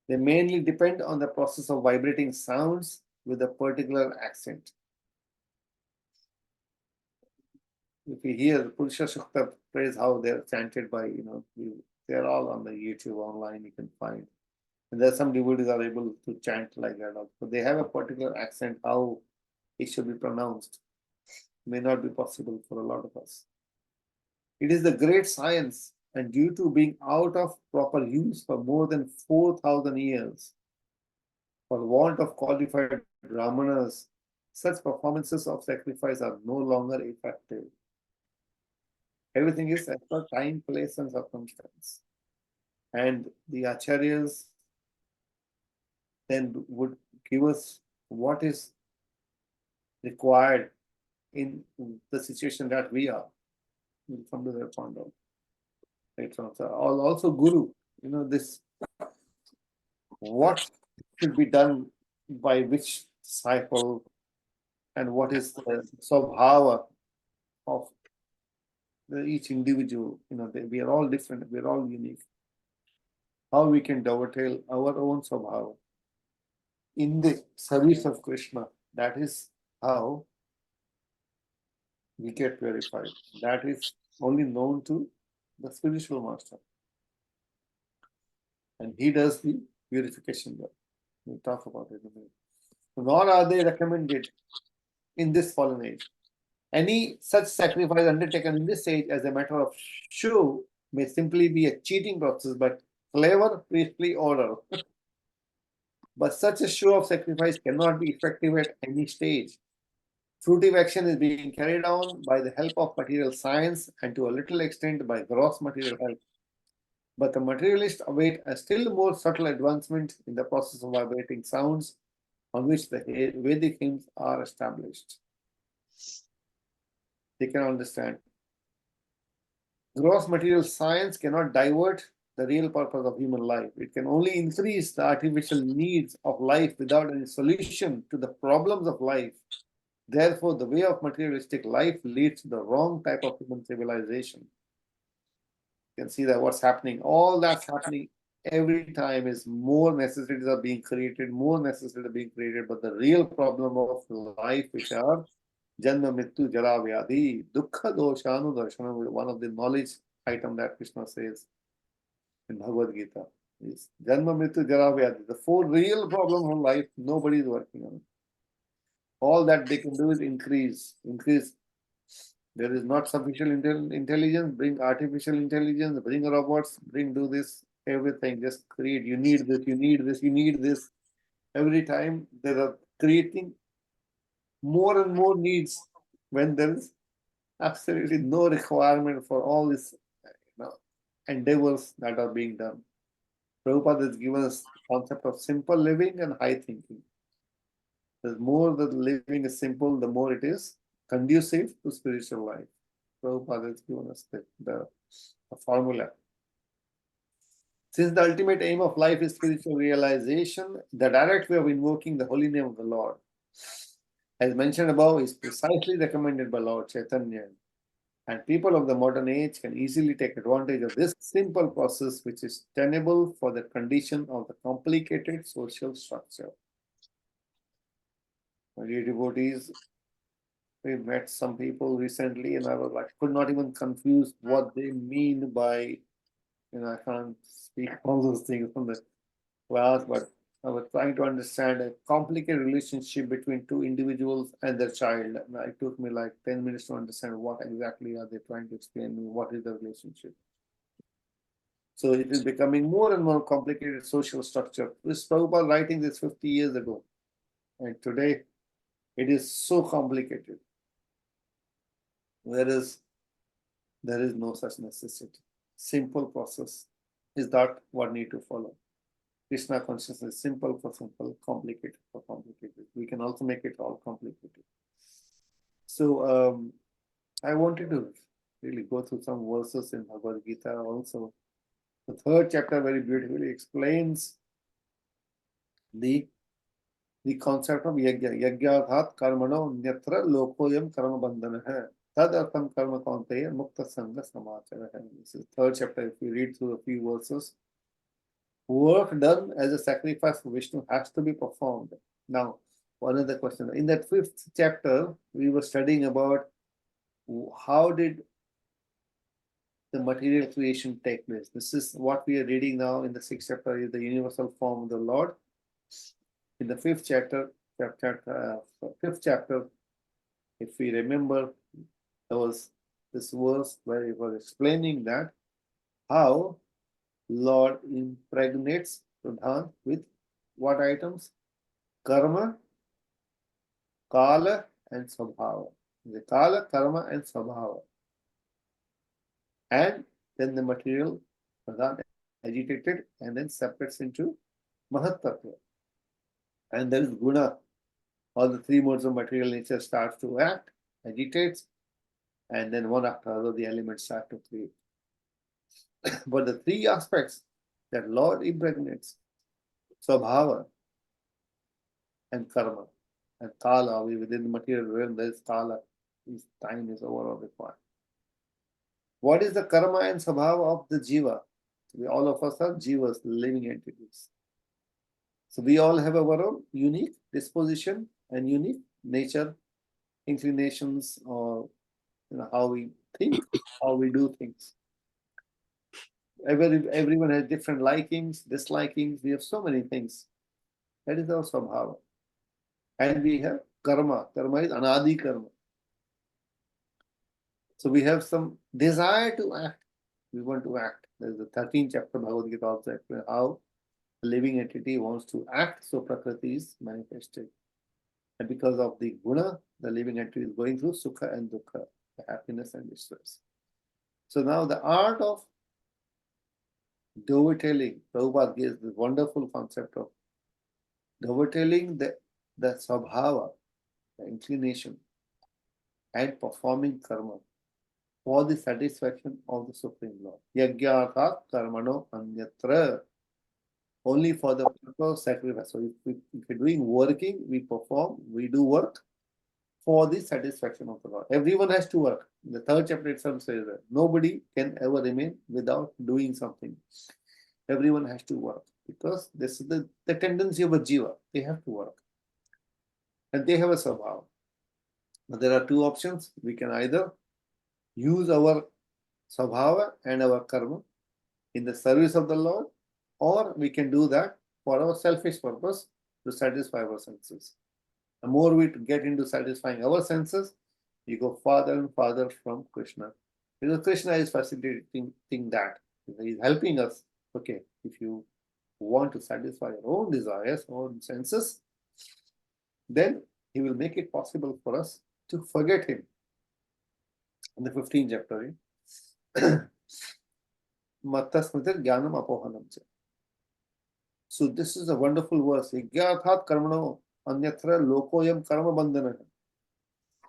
They mainly depend on the process of vibrating sounds with a particular accent. If you hear Purusha Shukta praise, how they're chanted by, they're all on the YouTube online, you can find. And there are some devotees are able to chant like that also. They have a particular accent, how it should be pronounced. May not be possible for a lot of us. It is the great science, and due to being out of proper use for more than 4,000 years, for want of qualified brahmanas, such performances of sacrifice are no longer effective. Everything is as per time, place, and circumstance. And the acharyas then would give us what is required in the situation that we are. We'll come to that point out later on. So also Guru, this what should be done by which disciple, and what is the swabhava of each individual. We are all different, we are all unique. How we can dovetail our own swabhava in the service of Krishna, that is how we get purified. That is only known to the spiritual master. And he does the purification work. We'll talk about it in a minute. Nor are they recommended in this fallen age. Any such sacrifice undertaken in this age as a matter of show may simply be a cheating process, but clever priestly order. But such a show of sacrifice cannot be effective at any stage. Fruitive action is being carried on by the help of material science and to a little extent by gross material help. But the materialists await a still more subtle advancement in the process of vibrating sounds on which the Vedic hymns are established. They can understand. Gross material science cannot divert the real purpose of human life. It can only increase the artificial needs of life without any solution to the problems of life. Therefore, the way of materialistic life leads to the wrong type of human civilization. You can see that what's happening, all that's happening every time is more necessities are being created, but the real problem of life, which are Janma Mrityu Jara Vyadhi, Dukkha Doshanu Darshana, one of the knowledge item that Krishna says in Bhagavad Gita is Janma Mrityu Jara Vyadhi. The four real problems of life, nobody is working on it. All that they can do is increase. There is not sufficient intelligence, bring artificial intelligence, bring robots, do this, everything, just create. You need this. Every time they are creating more and more needs when there is absolutely no requirement for all these endeavors that are being done. Prabhupada has given us the concept of simple living and high thinking. The more the living is simple, the more it is conducive to spiritual life. Prabhupada has given us the formula. Since the ultimate aim of life is spiritual realization, the direct way of invoking the holy name of the Lord, as mentioned above, is precisely recommended by Lord Chaitanya. And people of the modern age can easily take advantage of this simple process, which is tenable for the condition of the complicated social structure. My dear devotees, we met some people recently, and I was like, could not even confuse what they mean by, I can't speak all those things from the class, but I was trying to understand a complicated relationship between two individuals and their child. And it took me like 10 minutes to understand what exactly are they trying to explain me, what is the relationship. So it is becoming more and more complicated social structure. This Prabhupada writing this 50 years ago, and today it is so complicated. Whereas there is no such necessity. Simple process is that what need to follow. Krishna consciousness is simple for simple, complicated for complicated. We can also make it all complicated. So I wanted to really go through some verses in Bhagavad Gita also. The third chapter very beautifully explains the concept of yajna. Yajnadhat karmano nyatra lokoyam karma bandhana. Tadartham karma kaunteya mukta sangha samachara. This is third chapter. If you read through a few verses, work done as a sacrifice for Vishnu has to be performed. Now, one other question. In that fifth chapter, we were studying about how did the material creation take place. This is what we are reading now in the sixth chapter, is the universal form of the Lord. In the fifth chapter, if we remember, there was this verse where it was explaining that how Lord impregnates Pradhan with what items? Karma, Kala, and Swabhava. The Kala, Karma, and Swabhava. And then the material Pradhan agitated and then separates into Mahat Tattva. And there is guna. All the three modes of material nature starts to act, agitates, and then one after another the elements start to create. But the three aspects that Lord impregnates, Swabhava and Karma, and Kala, within the material realm there is Kala, time is overall required. What is the Karma and Swabhava of the Jiva? All of us are Jivas, living entities. So we all have our own unique disposition and unique nature, inclinations, or how we think, how we do things. Everyone has different likings, dislikings. We have so many things. That is our Swabhava. And we have karma. Karma is anadi karma. So we have some desire to act. We want to act. There's the 13th chapter of Bhagavad Gita also explains how a living entity wants to act, so Prakriti is manifested. And because of the guna, the living entity is going through sukha and dukkha, the happiness and distress. So now the art of dovetailing, Prabhupada gives this wonderful concept of dovetailing the swabhava, the inclination, and performing karma for the satisfaction of the Supreme Lord. Yagyarthat karmano anyatra. Only for the purpose of sacrifice. So if we're doing working, we perform, we do work for the satisfaction of the Lord. Everyone has to work. The third chapter itself says that nobody can ever remain without doing something. Everyone has to work because this is the tendency of a jiva. They have to work. And they have a swabhava. But there are two options. We can either use our swabhava and our karma in the service of the Lord, or we can do that for our selfish purpose to satisfy our senses. The more we get into satisfying our senses, we go farther and farther from Krishna. Because Krishna is facilitating that. He is helping us. Okay, if you want to satisfy your own desires, own senses, then he will make it possible for us to forget him. In the 15th chapter, Mattasmritir Jnanam Apohanam. So this is a wonderful verse. Yagyarthat karmano anyatra lokoyam karma bandhana.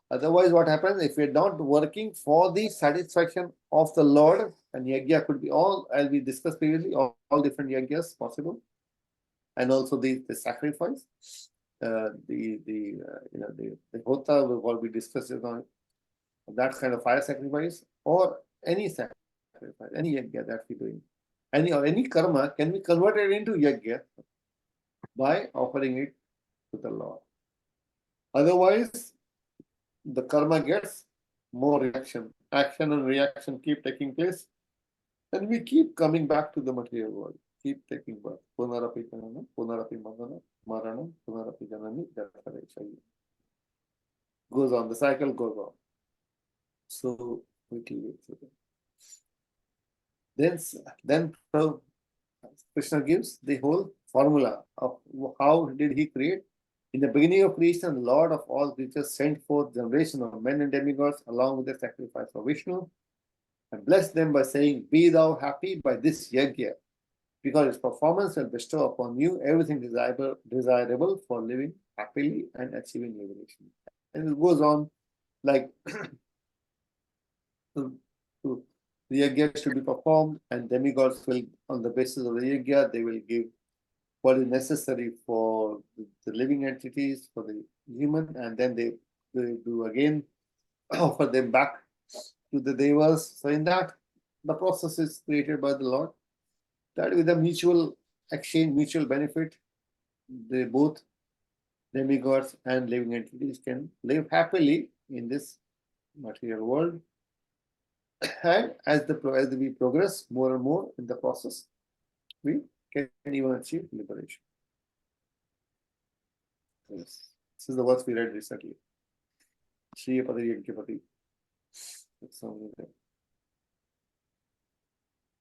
Otherwise, what happens if we're not working for the satisfaction of the Lord? And yagya could be all, as we discussed previously, all different yagyas possible, and also the sacrifice, the hota, what we discussed on that kind of fire sacrifice, or any sacrifice, any yagya that we're doing, any karma can be converted into yagya by offering it to the Lord. Otherwise, the karma gets more reaction. Action and reaction keep taking place, and we keep coming back to the material world. Keep taking birth. Punarapi janana, punarapi madana, marana, punarapi janani, jatareshayi. Goes on. The cycle goes on. So quickly. Then Krishna gives the whole formula of how did he create. In the beginning of creation, Lord of all creatures sent forth generation of men and demigods along with the sacrifice of Vishnu, and blessed them by saying, "Be thou happy by this yajna, because its performance will bestow upon you everything desirable for living happily and achieving liberation." And it goes on like the yajna should be performed, and demigods will, on the basis of the yajna, they will give what is necessary for the living entities, for the human, and then they do again offer them back to the devas. So in that, the process is created by the Lord, that with a mutual exchange, mutual benefit, they both demigods and living entities can live happily in this material world. And as we progress more and more in the process, we can even achieve liberation. Yes. This is the verse we read recently. Shriya Padi Yagyapati.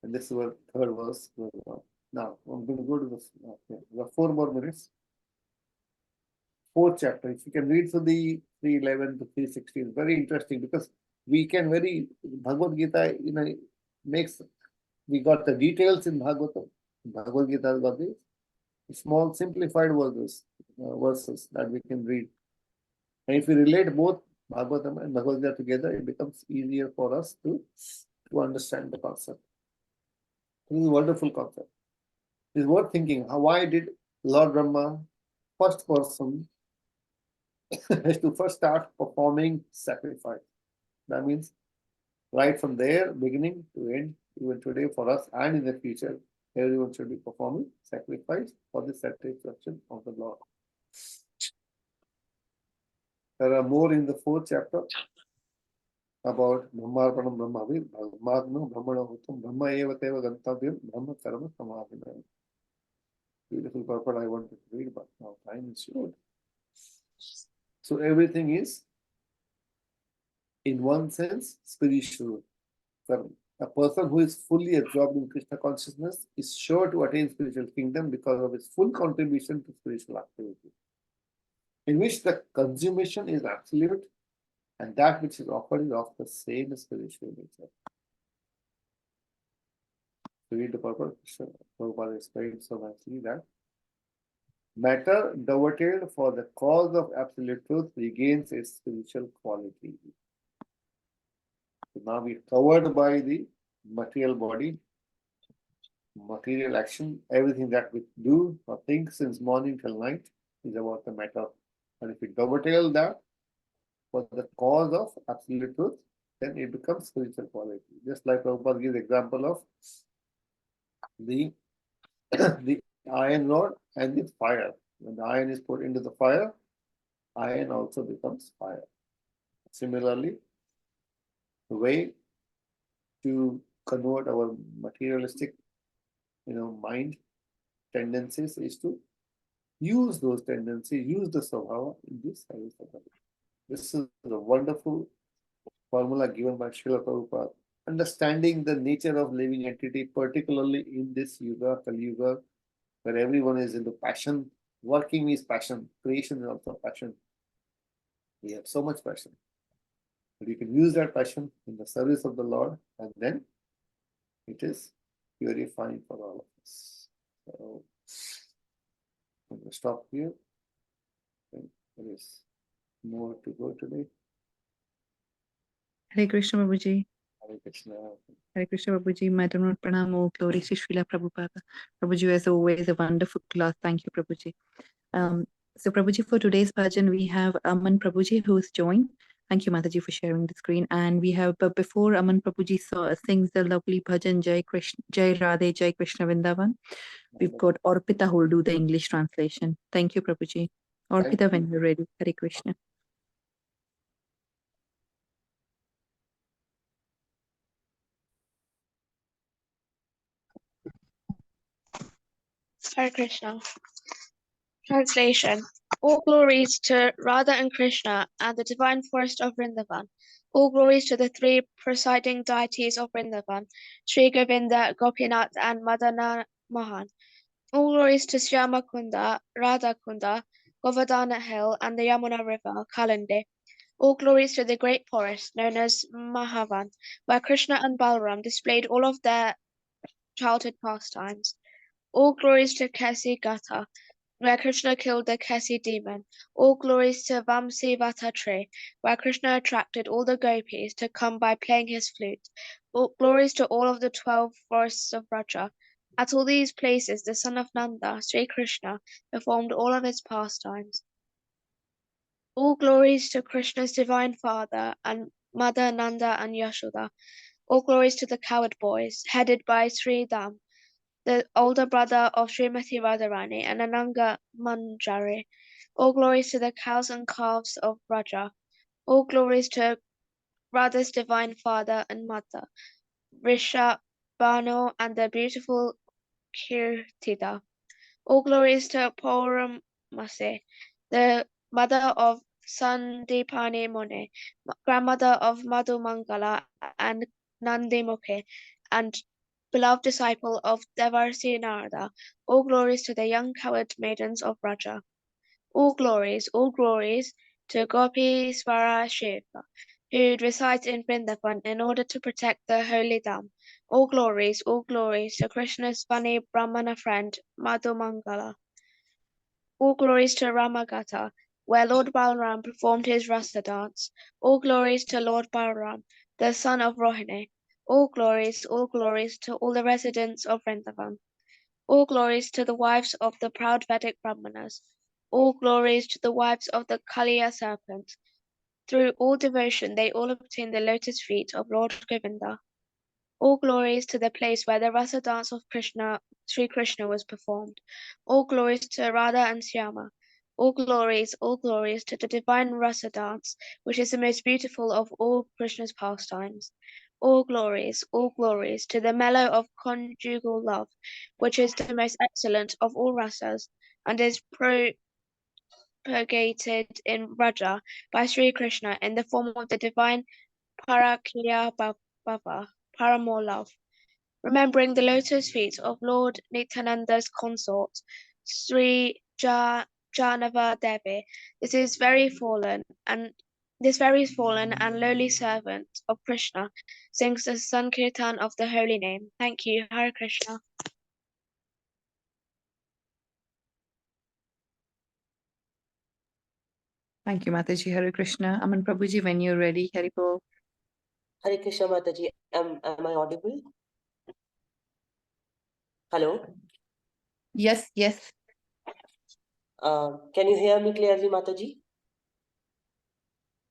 And this is our third verse. Now, I'm going to go to this. We have 4 more minutes. 4th chapter. If you can read through the 311 to 316, it's very interesting because we can Bhagavad Gita, we got the details in Bhagavad Gita got this, small simplified verses that we can read. And if we relate both Bhagavatam and Bhagavad Gita together, it becomes easier for us to understand the concept. This is a wonderful concept. It's worth thinking. Why did Lord Brahma, first person, has to first start performing sacrifice? That means right from there, beginning to end, even today for us and in the future, everyone should be performing sacrifice for the satisfaction of the Lord. There are more in the 4th chapter about Brahmarpanam Brahmavid, Brahmagno Brahmana Hutam, Brahma Eva Teva Gantavyam, Brahma Karma Samadhinam. Beautiful purport I wanted to read, but now time is short. So everything is, in one sense, spiritual. A person who is fully absorbed in Krishna consciousness is sure to attain spiritual kingdom because of his full contribution to spiritual activity, in which the consummation is absolute and that which is offered is of the same spiritual nature. To read the purpose, Prabhupada explained so nicely that matter devoted for the cause of absolute truth regains its spiritual quality. So now we're covered by the material body, material action, everything that we do or think since morning till night is about the matter. And if we dovetail that for the cause of absolute truth, then it becomes spiritual quality. Just like Prabhupada gives example of the the iron rod and the fire. When the iron is put into the fire, iron also becomes fire. Similarly, the way to convert our materialistic, mind tendencies is to use those tendencies, use the svabhava in this service of God. This is a wonderful formula given by Srila Prabhupada. Understanding the nature of living entity, particularly in this yuga, Kali Yuga, where everyone is into passion. Working is passion. Creation is also passion. We have so much passion. But you can use that passion in the service of the Lord, and then it is purifying for all of us. So, I'm going to stop here. There is more to go today. Hare Krishna, Prabhuji. Hare Krishna. Hare Krishna, Prabhuji. Madam Pranam, glory to Srila Prabhupada. Prabhuji, as always, a wonderful class. Thank you, Prabhuji. So, Prabhuji, for today's bhajan, we have Aman Prabhuji who has joined. Thank you, Mataji, for sharing the screen. And we have, but before Aman Prabhuji sings the lovely bhajan, Jai Krishna, Jai Radhe, Jai Krishna Vrindavan, we've got Orpita who will do the English translation. Thank you, Prabhuji. Orpita, when you're ready. Hare Krishna. Hare Krishna. Translation. All glories to Radha and Krishna and the divine forest of Vrindavan. All glories to the three presiding deities of Vrindavan, Sri Govinda, Gopinath, and Madana Mohan. All glories to Shyama Kunda, Radha Kunda, Govardhana Hill, and the Yamuna River, Kalindi. All glories to the great forest known as Mahavan, where Krishna and Balaram displayed all of their childhood pastimes. All glories to Kesi Gata, where Krishna killed the Kesi demon. All glories to Vamsi Vata tree, where Krishna attracted all the gopis to come by playing his flute. All glories to all of the 12 forests of Braja. At all these places, the son of Nanda, Sri Krishna, performed all of his pastimes. All glories to Krishna's divine father and mother Nanda and Yashoda. All glories to the coward boys, headed by Sri Dam, the older brother of Srimati Radharani and Ananga Manjari. All glories to the cows and calves of Raja. All glories to Radha's divine father and mother, Rishabhanu and the beautiful Kirtida. All glories to Pauramasi, the mother of Sandipani Muni, grandmother of Madhu Mangala and Nandimukhi, and beloved disciple of Devarsi Narada. All glories to the young coward maidens of Braja. All glories to Gopi Swara Shiva, who resides in Vrindavan in order to protect the holy Dham. All glories to Krishna's funny Brahmana friend, Madhu Mangala. All glories to Ramagata, where Lord Balaram performed his Rasa dance. All glories to Lord Balaram, the son of Rohini. All glories to all the residents of Vrindavan. All glories to the wives of the proud Vedic Brahmanas. All glories to the wives of the Kaliya serpent. Through all devotion they all obtain the lotus feet of Lord Govinda. All glories to the place where the Rasa dance of Sri Krishna was performed. All glories to Radha and Shyama. All glories to the divine Rasa dance, which is the most beautiful of all Krishna's pastimes. All glories to the mellow of conjugal love, which is the most excellent of all rasas, and is propagated in Raja by Sri Krishna in the form of the divine Parakya Bhava, Paramore love. Remembering the lotus feet of Lord Nityananda's consort, Sri Janava Devi, this very fallen and lowly servant of Krishna sings the Sankirtan of the holy name. Thank you, Hare Krishna. Thank you, Mataji. Hare Krishna. Aman Prabhuji, when you're ready, Haripol. Hare Krishna Mataji, am I audible? Hello? Yes, yes. Can you hear me clearly, Mataji?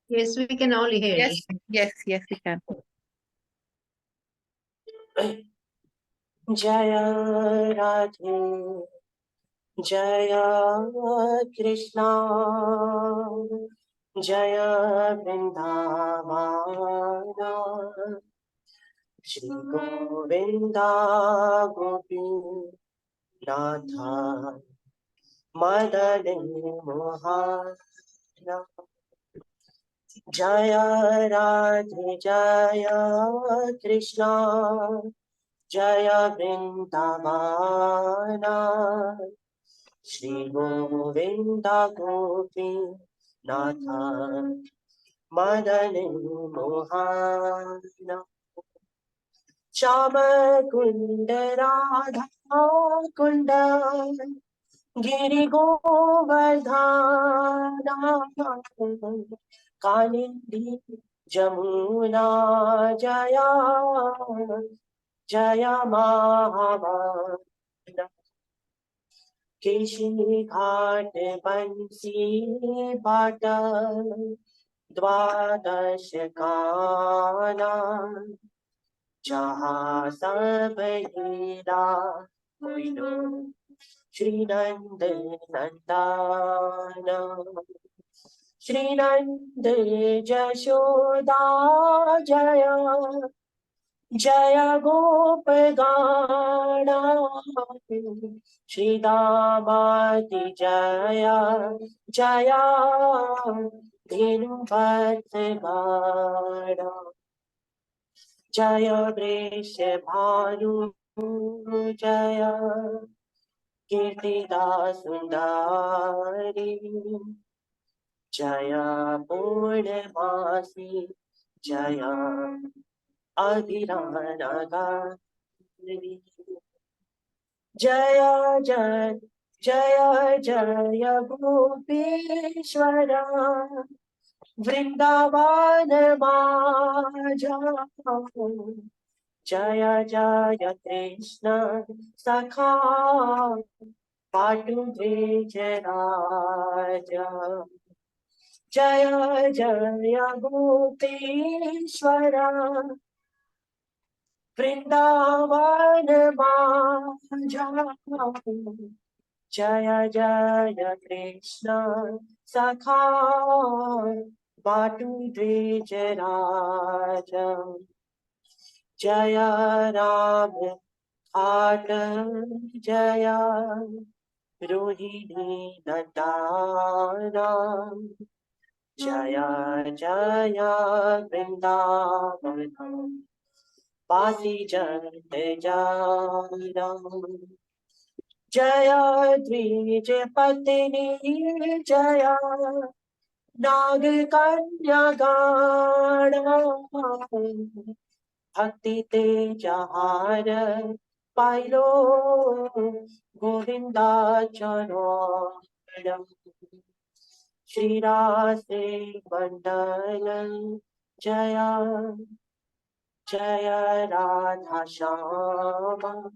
Yes, we can only hear Yes, you. yes, yes, we can. Jaya Radhe, Jaya Krishna, Jaya Vrindavana, Shri Govinda Gopi Radha, Madani Mohana. Jaya Radhe Jaya Krishna Jaya Vrindavana Shri Govinda Gopi Natha Madani Mohana Shama Kunda Radha Kunda Giri Govardhana Kanindi Jamuna Jaya Jaya Mahavana Keshi Ghat Bansi Bata Dwadash Kana Jaha Sab Hira Koino Shri Nand Nandana Shri Nand Jashoda Jaya Jaya Gopagana Shri Damati Jaya Jaya Dhenu Bhattagana Jaya Vrishabhanu Jaya Kirtida Sundari Jaya Purnamasi Jaya Adhiranaga Jaya Jaya Jaya Jaya Gopishwara Vrindavana Maja Jaya Jaya Krishna Sakha Patu Vijayaraja Jaya Jaya Gopishwara Vrindavana Maja Jaya Jaya Krishna Sakha Batu Vijayaraja Jaya Ram Ghata Jaya Rohini Nandana Jaya Jaya Vrindavana Pasi Jaya Jaya Dvij Patini Jaya Nag Kanya Gana Bhakti Tejahar Pailo Govinda Charo Shri Rase Bandhan Jaya Jaya Radha Shama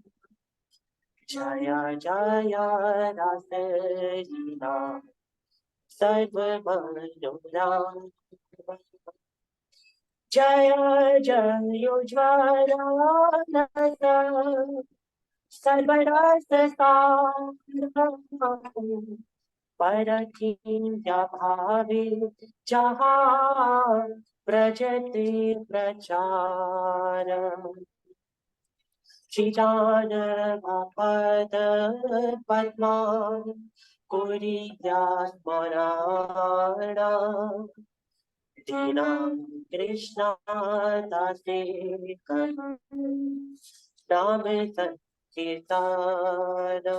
Jaya Jaya Rase Leela Sarva Manora Jaya Jaya Ujvala Nasa Sarvarasa Paratinja Bhavi Jaha Prajati Prachara Shijana Pada Padma Kuriya Smarana Dina Krishna Dase Name Sankirtana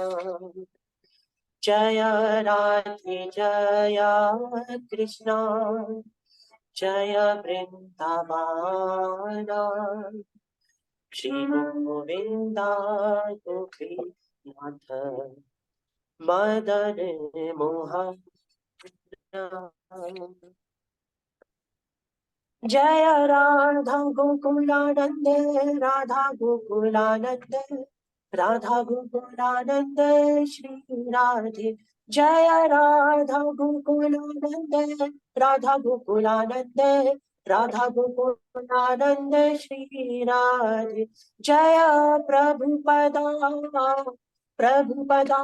Jaya Radhe Jaya Krishna Jaya Vrindavana Shri Govinda Gopinath Madan Mohan Jaya Radha Gokulanande Radha Gokulanande Radha Gokulanande Shri Radhe Jaya Radha Gokulanande Radha Gokulanande Radha Gokulanande Shri Radhe Jaya Prabhupada Prabhupada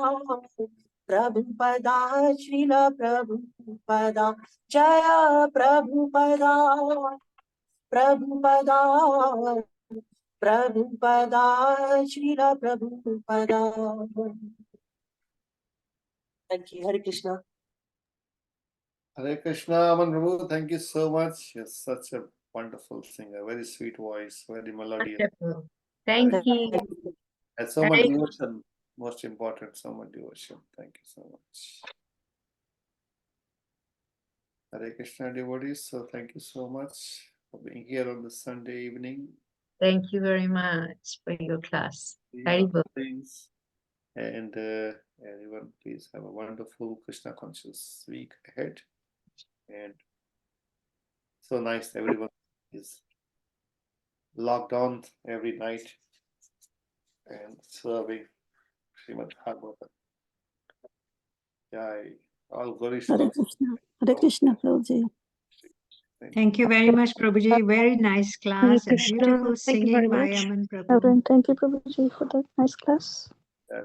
Prabhupada Srila Prabhupada Jaya Prabhupada Prabhupada Prabhupada Srila Prabhupada. Thank you. Hare Krishna. Hare Krishna, Aman Prabhu, thank you so much. You're such a wonderful singer, very sweet voice, very melodious. Wonderful. Thank you. And so much Hare devotion, most important, so much devotion. Thank you so much. Hare Krishna devotees, so thank you so much for being here on this Sunday evening. Thank you very much for your class. Very good. And everyone, please have a wonderful Krishna conscious week ahead. And so nice everyone is locked on every night and serving Srimad Bhagavatam. Jai. All glories to Hare Krishna, Prabhuji. Thank you very much, Prabhuji. Very nice class and Krishna. beautiful Thank you very singing by much. Aman Prabhu. Reverend, thank you, Prabhuji, for that nice class.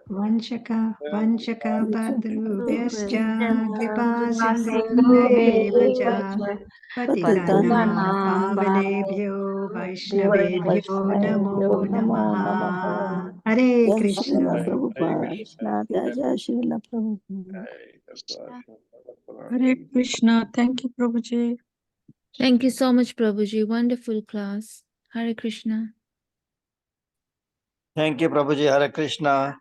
Vanchaka Padrubhyascha Kripa Sindhubhyo Sindhubhyo Cha Patitanam Pavanebhyo Vaishnavebhyo Namo Namaha. Hare Jai Krishna. Srila Prabhupada. Jai Srila Prabhupada. Hare Krishna. Thank you, Prabhuji. Thank you so much, Prabhuji. Wonderful class. Hare Krishna. Thank you, Prabhuji. Hare Krishna.